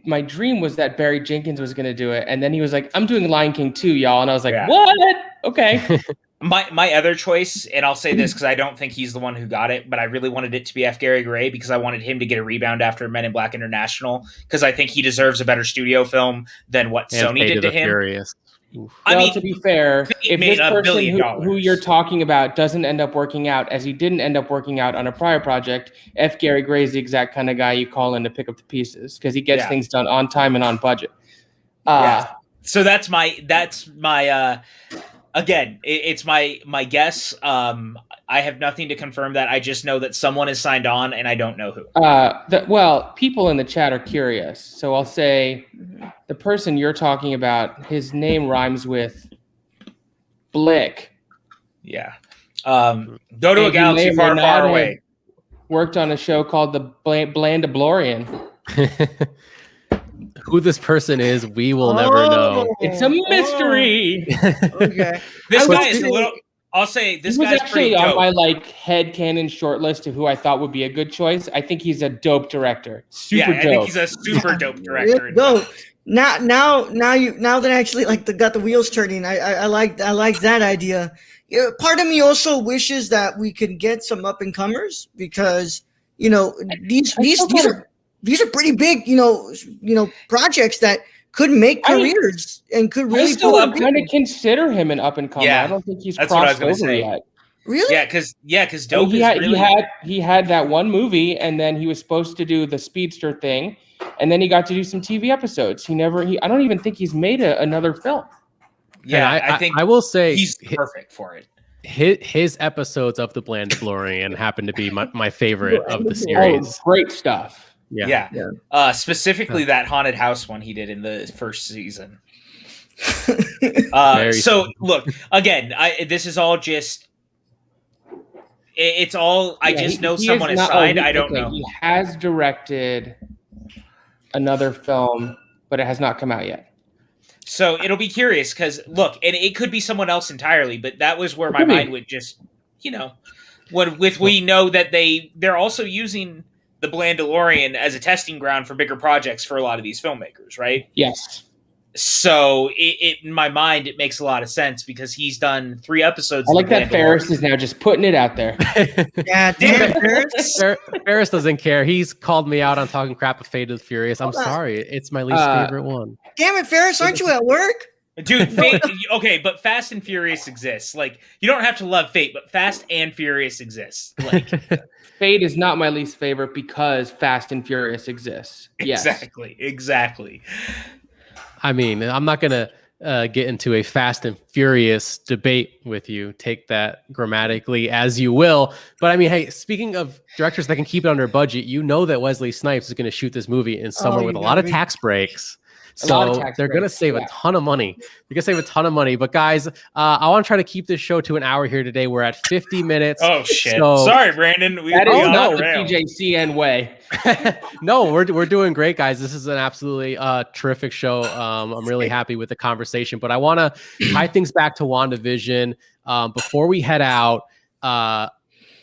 My dream was that Barry Jenkins was going to do it, and then he was like, "I'm doing Lion King 2, y'all," and I was like, "What? Okay." My other choice, and I'll say this because I don't think he's the one who got it, but I really wanted it to be F. Gary Gray because I wanted him to get a rebound after Men in Black International because I think he deserves a better studio film than what Sony did to him. Furious. I mean, to be fair, if this person who you're talking about doesn't end up working out, as he didn't end up working out on a prior project, F. Gary Gray is the exact kind of guy you call in to pick up the pieces because he gets things done on time and on budget. So that's my again, it's my guess. I have nothing to confirm that. I just know that someone is signed on, and I don't know who. People in the chat are curious, so I'll say the person you're talking about, his name rhymes with Blick. Yeah. Go to a galaxy far, far away. Worked on a show called The Blandalorian. Who this person is, we will never know. It's a mystery. Okay. This guy is a little. I'll say this guy's actually pretty dope. on my headcanon short list of who I thought would be a good choice. I think he's a dope director. Super dope. I think he's a super dope director. Dope. Now that I actually got the wheels turning, I like that idea. Yeah, part of me also wishes that we could get some up and comers because these are pretty big projects that could make careers and could really. I kind of consider him an up and comer. Yeah, I don't think he's that's what I was crossed over say. yet. Really? Yeah, because dope. He had that one movie, and then he was supposed to do the Speedster thing, and then he got to do some TV episodes. I don't even think he's made another film. Yeah, I think I will say he's perfect for it. His episodes of The Blandalorian happen to be my favorite of the series. Great stuff. Yeah. Specifically that haunted house one he did in the first season. Look, again, this is all just. It's all. I just know someone is signed. I don't know. He has directed another film, but it has not come out yet. So it'll be curious because look, and it could be someone else entirely, but that was where my mind would just, we know that they're also using the Blandalorian as a testing ground for bigger projects for a lot of these filmmakers, right? Yes. So in my mind, it makes a lot of sense because he's done 3 episodes. I like that Ferris is now just putting it out there. Yeah, damn it, Ferris. Ferris doesn't care. He's called me out on talking crap of Fate of the Furious. I'm sorry. It's my least favorite one. Damn it, Ferris. Aren't you at work? Dude, okay, but Fast and Furious exists. Like, you don't have to love Fate, but Fast and Furious exists. Like, Fate is not my least favorite because Fast and Furious exists. Yes. Exactly. I mean, I'm not going to get into a Fast and Furious debate with you. Take that grammatically as you will. But I mean, hey, speaking of directors that can keep it under budget, you know that Wesley Snipes is going to shoot this movie in somewhere with a lot of tax breaks. So they're going to save a ton of money. They're going to save a ton of money. But guys, I want to try to keep this show to an hour here today. We're at 50 minutes. Oh, shit. Sorry, Brandon. That is not the PJCN way. No, we're doing great, guys. This is an absolutely terrific show. I'm really happy with the conversation. But I want to tie things back to WandaVision. Before we head out,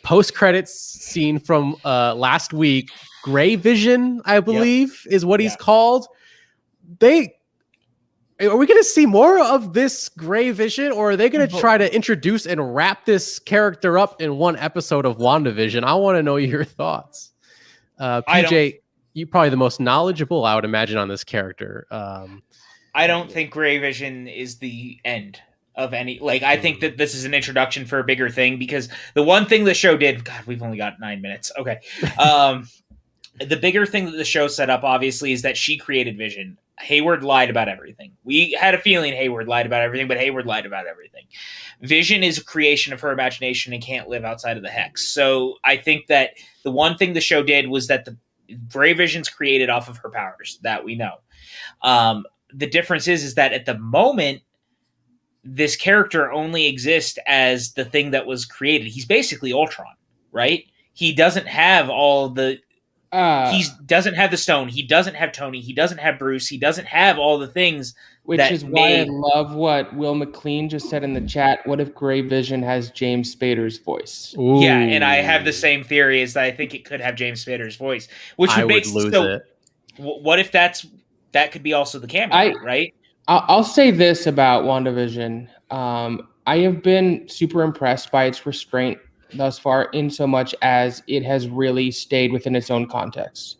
post-credits scene from last week, Gray Vision, I believe, is what he's called. Are we going to see more of this Gray Vision, or are they going to try to introduce and wrap this character up in one episode of WandaVision? I want to know your thoughts. PJ, you're probably the most knowledgeable, I would imagine, on this character. I don't think Gray Vision is the end of any. Like, I think that this is an introduction for a bigger thing, because the one thing the show did. God, we've only got 9 minutes. Okay. The bigger thing that the show set up, obviously, is that she created Vision. Hayward lied about everything. We had a feeling Hayward lied about everything, but Hayward lied about everything. Vision is a creation of her imagination and can't live outside of the hex. So I think that the one thing the show did was that the Gray Vision's created off of her powers, that we know. The difference is that at the moment, this character only exists as the thing that was created. He's basically Ultron, right? He doesn't have all the... he doesn't have the stone. He doesn't have Tony. He doesn't have Bruce. He doesn't have all the things. Which is why I love what Will McLean just said in the chat. What if Gray Vision has James Spader's voice? Ooh. Yeah, and I have the same theory, is that I think it could have James Spader's voice, which would make lose it. What if that could be also the cameo, right? I'll say this about WandaVision. I have been super impressed by its restraint thus far, in so much as it has really stayed within its own context.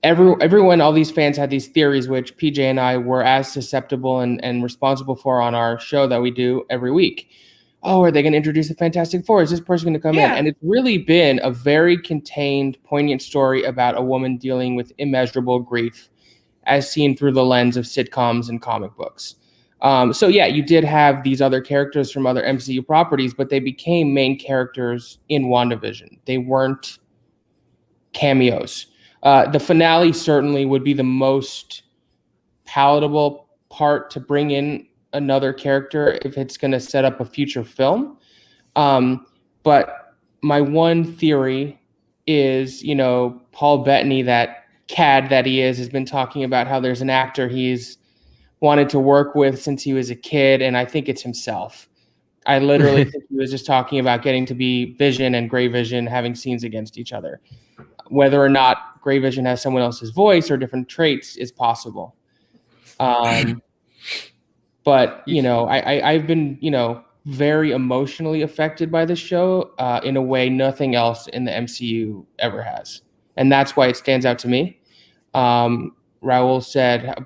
Everyone, all these fans had these theories, which PJ and I were as susceptible and responsible for on our show that we do every week. Oh, are they going to introduce the Fantastic Four? Is this person going to come in? And it's really been a very contained, poignant story about a woman dealing with immeasurable grief, as seen through the lens of sitcoms and comic books. So yeah, you did have these other characters from other MCU properties, but they became main characters in WandaVision. They weren't cameos. The finale certainly would be the most palatable part to bring in another character if it's going to set up a future film. But my one theory is, Paul Bettany, that cad that he is, has been talking about how there's an actor he's wanted to work with since he was a kid, and I think it's himself. I literally think he was just talking about getting to be Vision and Gray Vision having scenes against each other. Whether or not Gray Vision has someone else's voice or different traits is possible. But, I've been, very emotionally affected by this show in a way nothing else in the MCU ever has. And that's why it stands out to me. Raul said,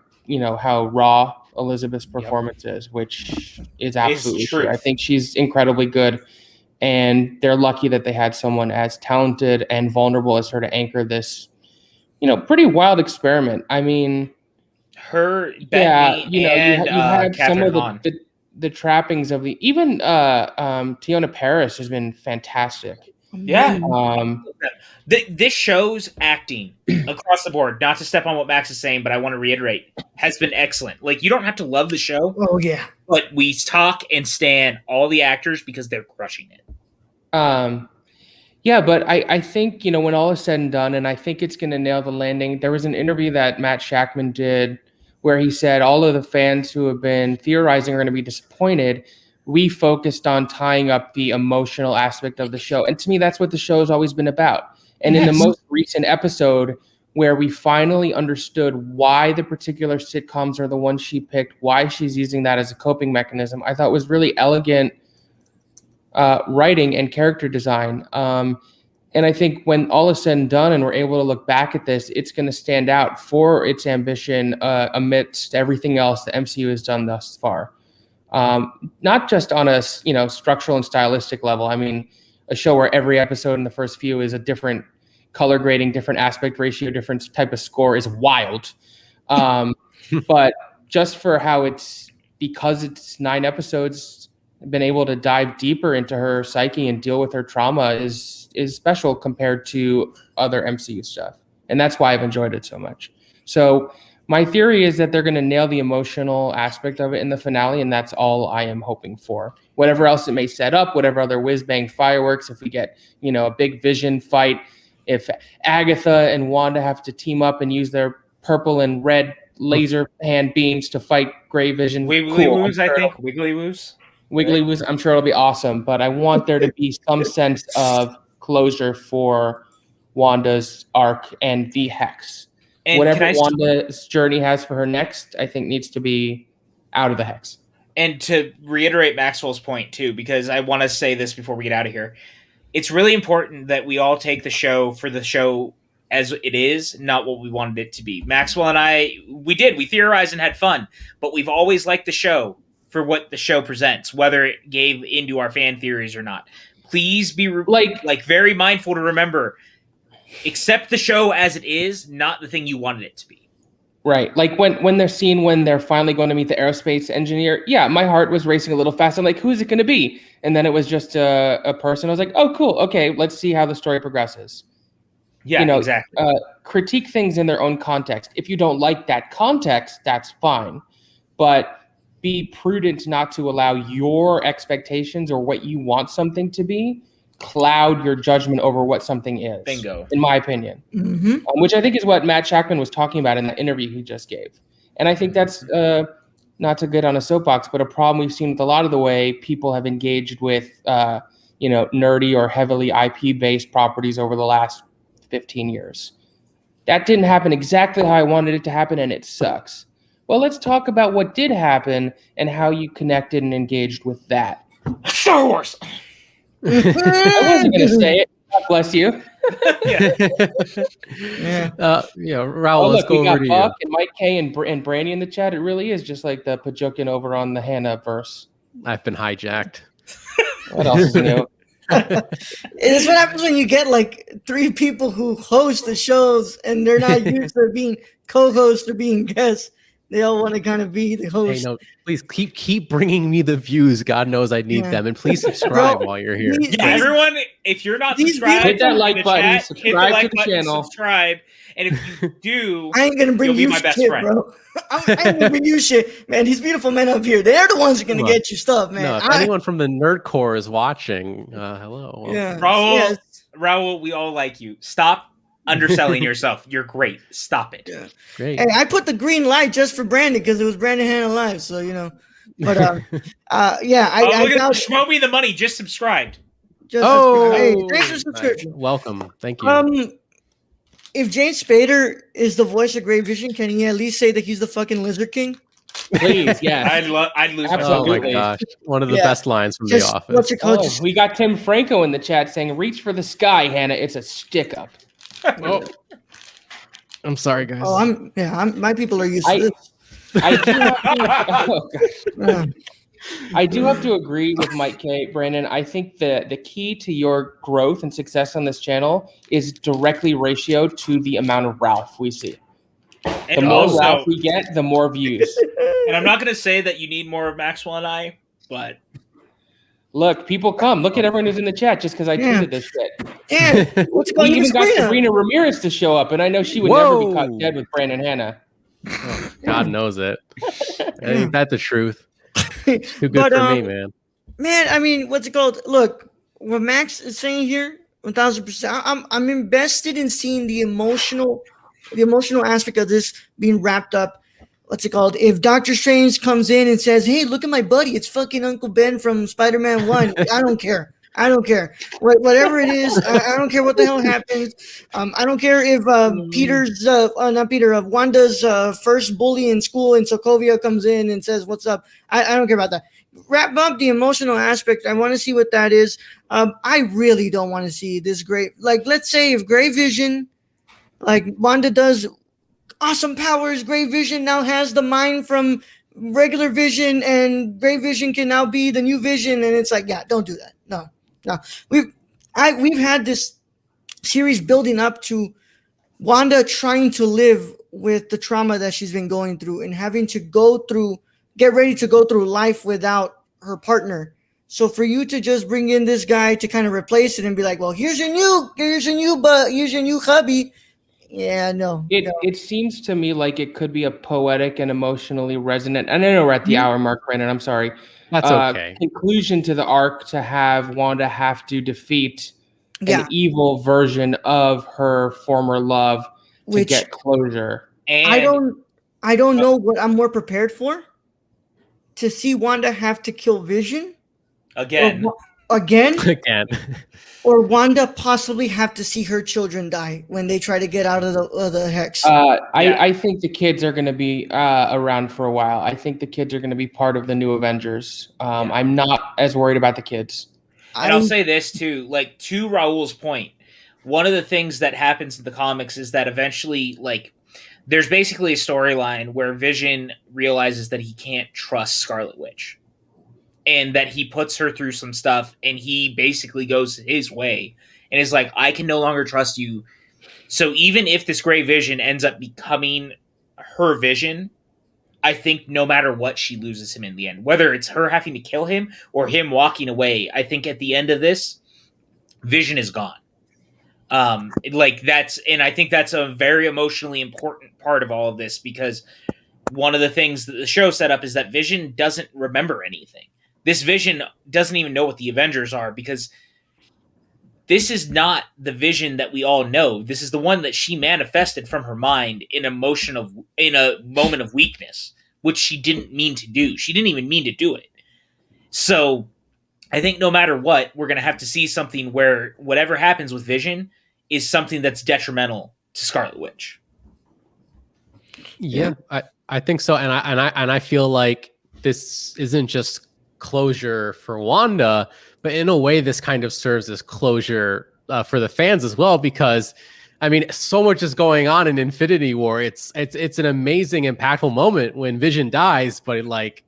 how raw Elizabeth's performance is, which is absolutely true. I think she's incredibly good, and they're lucky that they had someone as talented and vulnerable as her to anchor this, pretty wild experiment. I mean, her, Bettany, you had some of the trappings of even Tiona Paris has been fantastic. Yeah. This show's acting across the board, not to step on what Max is saying, but I want to reiterate, has been excellent. Like, you don't have to love the show. Oh, yeah. But we talk and stand all the actors because they're crushing it. Yeah, but I think, when all is said and done, and I think it's going to nail the landing. There was an interview that Matt Shackman did where he said all of the fans who have been theorizing are going to be disappointed. We focused on tying up the emotional aspect of the show. And to me, that's what the show has always been about. And in the most recent episode, where we finally understood why the particular sitcoms are the ones she picked, why she's using that as a coping mechanism, I thought was really elegant writing and character design. And I think when all is said and done and we're able to look back at this, it's going to stand out for its ambition amidst everything else the MCU has done thus far. Not just on a structural and stylistic level. I mean, a show where every episode in the first few is a different color grading, different aspect ratio, different type of score is wild. But just for how because it's 9 episodes, been able to dive deeper into her psyche and deal with her trauma is special compared to other MCU stuff. And that's why I've enjoyed it so much. So my theory is that they're going to nail the emotional aspect of it in the finale, and that's all I am hoping for. Whatever else it may set up, whatever other whiz-bang fireworks, if we get, a big Vision fight, if Agatha and Wanda have to team up and use their purple and red laser hand beams to fight Grey Vision. Wiggly Woos, I think. Wiggly Woos. Wiggly Woos, I'm sure it'll be awesome, but I want there to be some sense of closure for Wanda's arc and the Hex. And whatever Wanda's journey has for her next, I think needs to be out of the Hex. And to reiterate Maxwell's point, too, because I want to say this before we get out of here, it's really important that we all take the show for the show as it is, not what we wanted it to be. Maxwell and I, we theorized and had fun, but we've always liked the show for what the show presents, whether it gave into our fan theories or not. Please be very mindful to remember, accept the show as it is, not the thing you wanted it to be. Right. Like when they're finally going to meet the aerospace engineer, yeah, my heart was racing a little fast. I'm like, who's it going to be? And then it was just a person. I was like, oh, cool. Okay, let's see how the story progresses. Yeah, exactly. Critique things in their own context. If you don't like that context, that's fine. But be prudent not to allow your expectations or what you want something to be cloud your judgment over what something is. Bingo. In my opinion. Mm-hmm. Which I think is what Matt Shackman was talking about in the interview he just gave. And I think that's not to get on a soapbox, but a problem we've seen with a lot of the way people have engaged with, nerdy or heavily IP-based properties over the last 15 years. That didn't happen exactly how I wanted it to happen, and it sucks. Well, let's talk about what did happen and how you connected and engaged with that. Star Wars! I wasn't going to say it. God bless you. Raul, let's go over to Buck you. And Mike K and Brandy in the chat. It really is just like the Pajukin over on the Hanna verse. I've been hijacked. What else is new? It's what happens when you get like 3 people who host the shows and they're not used to being co-hosts or being guests. They all want to kind of be the host. Hey, no, please keep bringing me the views. God knows I need them, and please subscribe while you're here. Everyone, if you're not subscribed, hit that like button. Chat, subscribe hit the like to the button, channel. Subscribe, and if you do, I ain't gonna bring you my best shit, friend. bro. I ain't gonna bring you shit, man. These beautiful men up here, they're the ones that are gonna get you stuff, man. No, if anyone from the nerd core is watching, hello. Yeah. Raul, we all like you. Stop underselling yourself. You're great. Stop it. Yeah. Great. Hey, I put the green light just for Brandon because it was Brandon Hanna live, so But I show me the money. Just subscribed. Hey, thanks for subscription. Welcome. Thank you. If James Spader is the voice of Grey Vision, can he at least say that he's the fucking Lizard King? Please, yes. I'd lose Oh my Absolutely. gosh. One of the best lines from The Office. What's it called? We got Tim Franco in the chat saying, reach for the sky, Hannah. It's a stick up. Oh. I'm sorry, guys. My people are used to this. I do have to agree with Mike K. Brandon. I think the key to your growth and success on this channel is directly ratioed to the amount of Ralph we see. The more Ralph we get, the more views. And I'm not going to say that you need more of Maxwell and I, but look, people come. Look at everyone who's in the chat just because I tweeted this shit. Yeah, what's going on? We even got Sabrina Ramirez to show up, and I know she would never be caught dead with Brandon Hanna. Oh, God knows it. Ain't that the truth? Too good for me, man. Man, I mean, what's it called? Look, what Max is saying here, 1,000%. I'm invested in seeing the emotional aspect of this being wrapped up. What's it called? If Doctor Strange comes in and says, "Hey, look at my buddy. It's fucking Uncle Ben from Spider-Man 1." I don't care. Whatever it is, I don't care what the hell happens. I don't care if Wanda's first bully in school in Sokovia comes in and says, "What's up?" I don't care about that. Wrap up the emotional aspect. I want to see what that is. I really don't want to see this great. Like, let's say if Grey Vision, like Wanda does awesome powers, Grey Vision now has the mind from regular Vision, and Grey Vision can now be the new Vision, and it's like, yeah, don't do that. No. We've had this series building up to Wanda trying to live with the trauma that she's been going through and having to get ready to go through life without her partner. So for you to just bring in this guy to kind of replace it and be like, well, here's your new hubby. Yeah, no. It seems to me like it could be a poetic and emotionally resonant. And I know we're at the hour mark, Brandon. I'm sorry. That's okay. Conclusion to the arc to have Wanda have to defeat an evil version of her former love to get closure. And I don't know what I'm more prepared for. To see Wanda have to kill Vision again, or Wanda possibly have to see her children die when they try to get out of the hex. I think the kids are going to be around for a while. I think the kids are going to be part of the new Avengers. I'm not as worried about the kids. And I'll say this too, like to Raul's point, one of the things that happens in the comics is that eventually, like, there's basically a storyline where Vision realizes that he can't trust Scarlet Witch and that he puts her through some stuff and he basically goes his way and is like, I can no longer trust you. So even if this Grey Vision ends up becoming her Vision, I think no matter what, she loses him in the end, whether it's her having to kill him or him walking away. I think at the end of this, Vision is gone. I think that's a very emotionally important part of all of this, because one of the things that the show set up is that Vision doesn't remember anything. This Vision doesn't even know what the Avengers are, because this is not the Vision that we all know. This is the one that she manifested from her mind in a moment of weakness, which she didn't mean to do. She didn't even mean to do it. So I think no matter what, we're going to have to see something where whatever happens with Vision is something that's detrimental to Scarlet Witch. Yeah, I think so. And I feel like this isn't just closure for Wanda, but in a way, this kind of serves as closure for the fans as well, because I mean, so much is going on in Infinity War. It's an amazing, impactful moment when Vision dies, but it's like,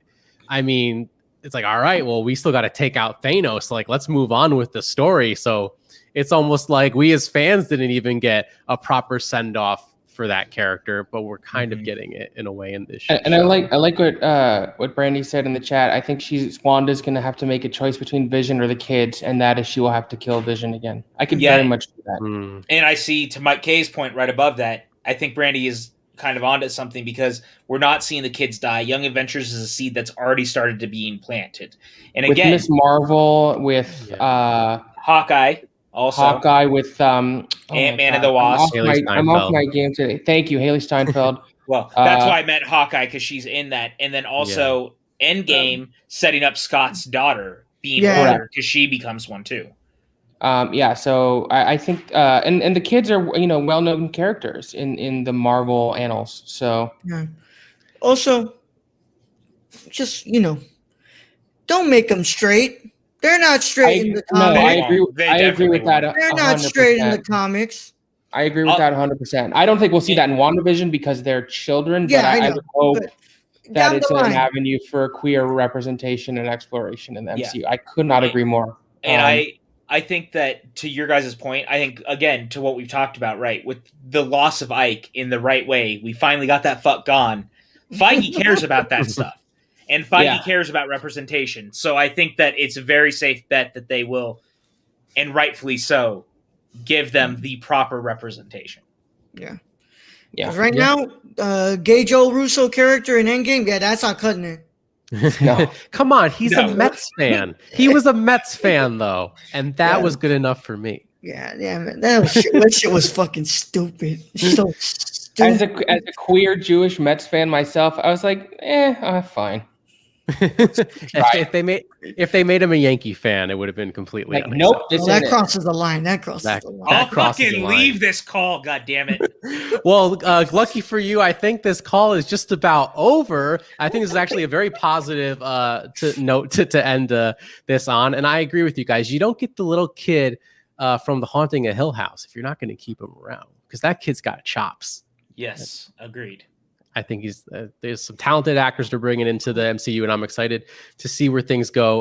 all right, well, we still got to take out Thanos. Like, let's move on with the story. So it's almost like we as fans didn't even get a proper send off for that character, but we're kind of getting it in a way in this show. And I like what Brandy said in the chat. I think Wanda's going to have to make a choice between Vision or the kids, and that is she will have to kill Vision again. I could very much do that. And I see, to Mike K's point right above that, I think Brandy is kind of onto something, because we're not seeing the kids die. Young Adventures is a seed that's already started to be implanted. And with again, Miss Marvel, with Hawkeye, also Hawkeye, with Ant-Man and the Wasp. I'm off my game today. Thank you, Haley Steinfeld. Well, that's why I meant Hawkeye, because she's in that. And then also Endgame setting up Scott's daughter being older, because she becomes one too. So I think and the kids are well-known characters in the Marvel annals. So also, just don't make them straight. They're not straight in the comics. No, I agree with that. They're not straight in the comics. I agree with that 100%. I don't think we'll see that in WandaVision because they're children, but I would hope that it's an avenue for queer representation and exploration in the MCU. I could not agree more. And I think that, to your guys' point, I think, again, to what we've talked about, right, with the loss of Ike in the right way, we finally got that fuck gone. Feige cares about that stuff. And Feige cares about representation. So I think that it's a very safe bet that they will, and rightfully so, give them the proper representation. Yeah. Right now, gay Joe Russo character in Endgame, that's not cutting it. No. Come on, he's a Mets fan. He was a Mets fan, though, and that was good enough for me. Yeah, man. That shit was fucking stupid. So As stupid. a queer Jewish Mets fan myself, I was like, fine. if they made him a Yankee fan, it would have been completely Like, unacceptable. nope, this Well, that ain't it. crosses the line. That crosses That- the line. that I'll crosses the fucking line. leave this call. God damn it. Well, lucky for you, I think this call is just about over. I think this is actually a very positive note to end this on. And I agree with you guys. You don't get the little kid from The Haunting of Hill House if you're not going to keep him around, because that kid's got chops. Yes, agreed. I think there's some talented actors to bring into the MCU, and I'm excited to see where things go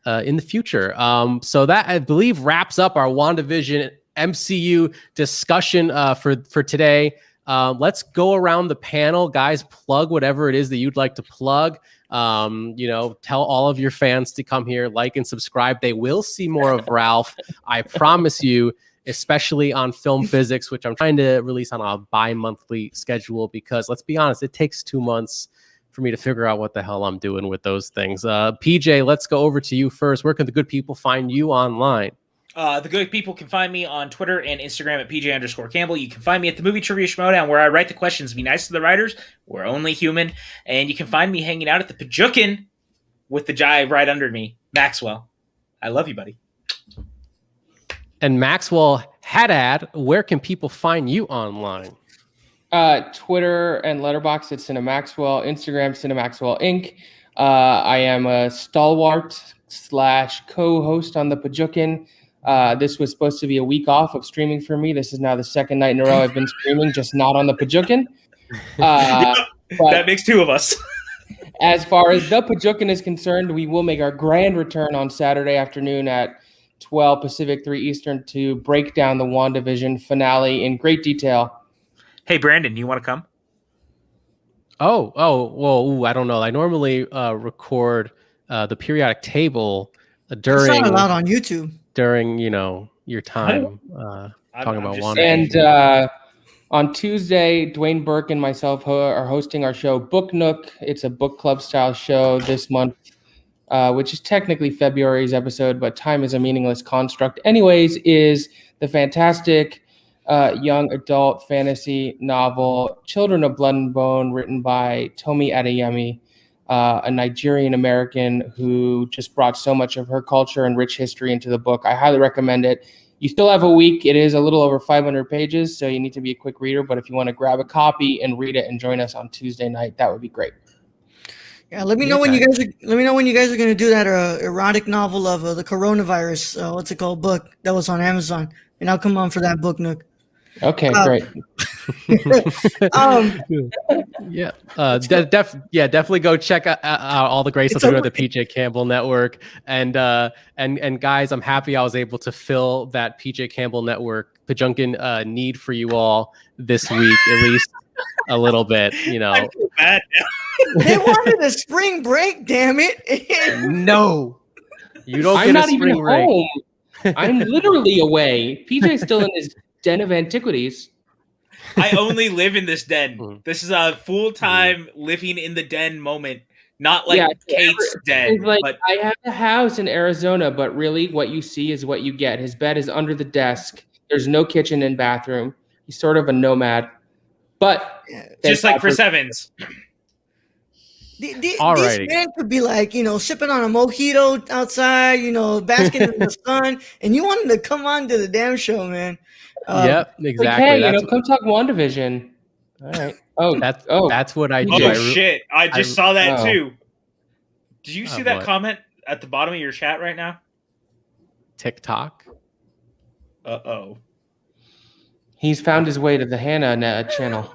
in the future. So that, I believe, wraps up our WandaVision MCU discussion for today. Let's go around the panel, guys. Plug whatever it is that you'd like to plug. Tell all of your fans to come here, like and subscribe. They will see more of Ralph. I promise you, especially on Film Physics, which I'm trying to release on a bi-monthly schedule, because let's be honest, it takes 2 months for me to figure out what the hell I'm doing with those things. PJ, let's go over to you first. Where can the good people find you online? The good people can find me on Twitter and Instagram at PJ_Campbell. You can find me at the Movie Trivia Schmodown, where I write the questions. Be nice to the writers. We're only human. And you can find me hanging out at the Pajukin with the guy right under me, Maxwell. I love you, buddy. And Maxwell Haddad, where can people find you online? Twitter and Letterboxd at Cinemaxwell, Instagram Cinemaxwell Inc. I am a stalwart / co-host on the Pajukin. This was supposed to be a week off of streaming for me. This is now the second night in a row I've been streaming, just not on the Pajukin. That makes two of us. As far as the Pajukin is concerned, we will make our grand return on Saturday afternoon at 12 Pacific, 3 Eastern to break down the WandaVision finale in great detail. Hey, Brandon, you want to come? Well, I don't know. I normally record the periodic table during. It's not allowed on YouTube. During your time talking about Wanda. And on Tuesday, Dwayne Burke and myself are hosting our show Book Nook. It's a book club style show this month, which is technically February's episode, but time is a meaningless construct. Anyways, is the fantastic young adult fantasy novel Children of Blood and Bone, written by Tomi Adeyemi, a Nigerian American who just brought so much of her culture and rich history into the book. I highly recommend it. You still have a week. It is a little over 500 pages, so you need to be a quick reader. But if you want to grab a copy and read it and join us on Tuesday night, that would be great. Yeah, let me know when you guys are going to do that erotic novel of the coronavirus. What's it called? Book that was on Amazon, and I'll come on for that book, Nook. Okay, great. Definitely go check out all the great stuff at the PJ Campbell Network. And guys, I'm happy I was able to fill that PJ Campbell Network Pajunkin need for you all this week, at least a little bit. I feel bad now. They wanted a spring break, damn it. No, you don't I'm get not a spring even break. home. I'm literally away. PJ's still in his den of antiquities. I only live in this den. This is a full-time living in the den moment, not like Kate's den. It's like, but I have a house in Arizona, but really what you see is what you get. His bed is under the desk. There's no kitchen and bathroom. He's sort of a nomad. But just like Chris Evans. This man could be like, sipping on a mojito outside, basking in the sun, and you want him to come on to the damn show, man. Yep, exactly. Like, hey, come talk WandaVision. All right. That's what I do. Oh shit! I just saw that too. Did you see that what? comment at the bottom of your chat right now? TikTok. Uh-oh. He's found his way to the Hanna channel.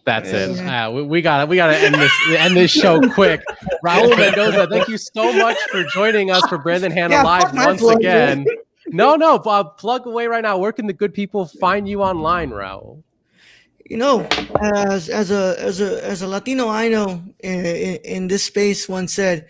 That's it. We gotta end this show quick. Raul Mendoza, thank you so much for joining us for Brandon Hanna Live once again. No, plug away right now. Where can the good people find you online, Raul? As a Latino, I know in this space once said,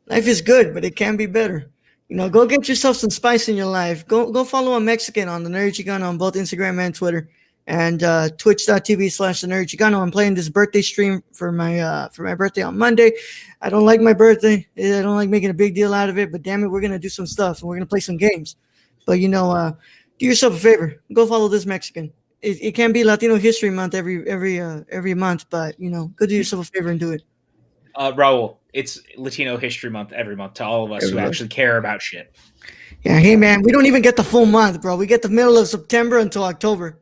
life is good, but it can be better. Go get yourself some spice in your life. Go follow a Mexican on the Nerd Chicano on both Instagram and Twitter, and twitch.tv/the Nerd Chicano. I'm playing this birthday stream for my birthday on Monday. I don't like my birthday. I don't like making a big deal out of it, but damn it, we're gonna do some stuff and we're gonna play some games. But do yourself a favor. Go follow this Mexican. It can be Latino History Month every month, but go do yourself a favor and do it. Raul, it's Latino History Month every month to all of us who actually care about shit. Yeah, hey man, we don't even get the full month, bro. We get the middle of September until October.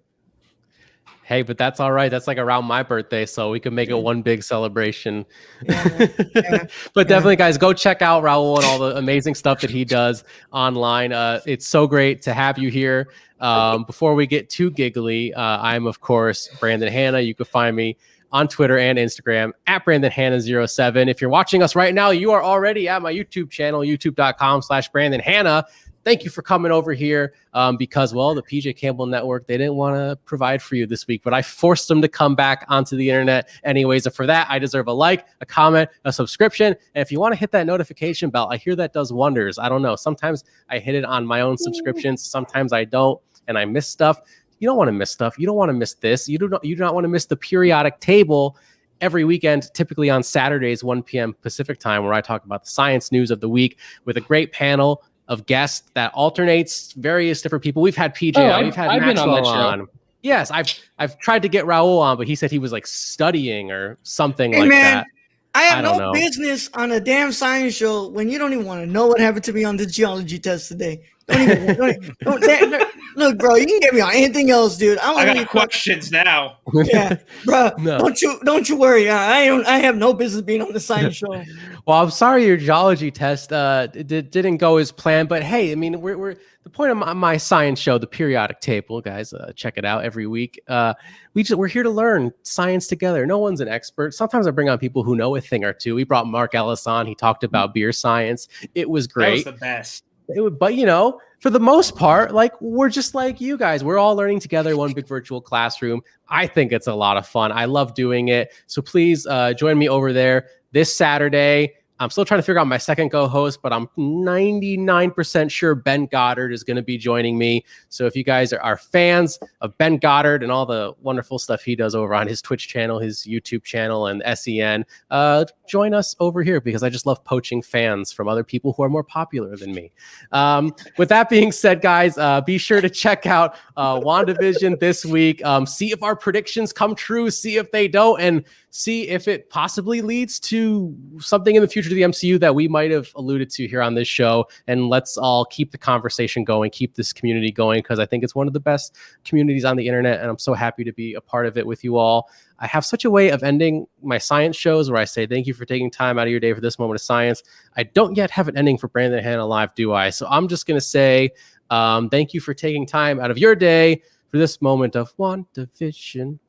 Hey, but that's all right. That's like around my birthday, so we could make it one big celebration. Yeah, But definitely, guys, go check out Raul and all the amazing stuff that he does online. It's so great to have you here. Before we get too giggly, I'm, of course, Brandon Hanna. You can find me on Twitter and Instagram at BrandonHanna07. If you're watching us right now, you are already at my YouTube channel, youtube.com/Brandon Hanna. Thank you for coming over here because, well, the PJ Campbell Network, they didn't want to provide for you this week, but I forced them to come back onto the internet anyways. And for that, I deserve a like, a comment, a subscription. And if you want to hit that notification bell, I hear that does wonders. I don't know. Sometimes I hit it on my own subscriptions. Sometimes I don't, and I miss stuff. You don't want to miss stuff. You don't want to miss this. You do not want to miss the periodic table every weekend, typically on Saturdays, 1 p.m. Pacific time, where I talk about the science news of the week with a great panel of guests that alternates various different people. We've had PJ on, we've had I've been on Maxwell that show. on. Yes, I've tried to get Raul on, but he said he was like studying or something Hey like man, that. I don't have know. business on a damn science show when you don't even want to know what happened to me on the geology test today. Look, bro, you can get me on anything else, dude. I got questions now. Yeah, bro. No. Don't you worry. I have no business being on the science show. Well, I'm sorry your geology test didn't go as planned, but hey, I mean, we're the point of my science show, the periodic table, guys. Check it out every week. We're here to learn science together. No one's an expert. Sometimes I bring on people who know a thing or two. We brought Mark Ellis on. He talked about beer science. It was great. That was the best. But for the most part, like, we're just like you guys. We're all learning together in one big virtual classroom. I think it's a lot of fun. I love doing it. So please join me over there this Saturday. I'm still trying to figure out my second co-host, but I'm 99% sure Ben Goddard is going to be joining me. So if you guys are fans of Ben Goddard and all the wonderful stuff he does over on his Twitch channel, his YouTube channel, and SEN, join us over here because I just love poaching fans from other people who are more popular than me. With that being said, guys, be sure to check out WandaVision this week. See if our predictions come true, see if they don't, and see if it possibly leads to something in the future to the MCU that we might have alluded to here on this show. And let's all keep the conversation going, keep this community going, because I think it's one of the best communities on the internet. And I'm so happy to be a part of it with you all. I have such a way of ending my science shows where I say, thank you for taking time out of your day for this moment of science. I don't yet have an ending for Brandon Hanna Live, do I? So I'm just going to say, thank you for taking time out of your day for this moment of WandaVision.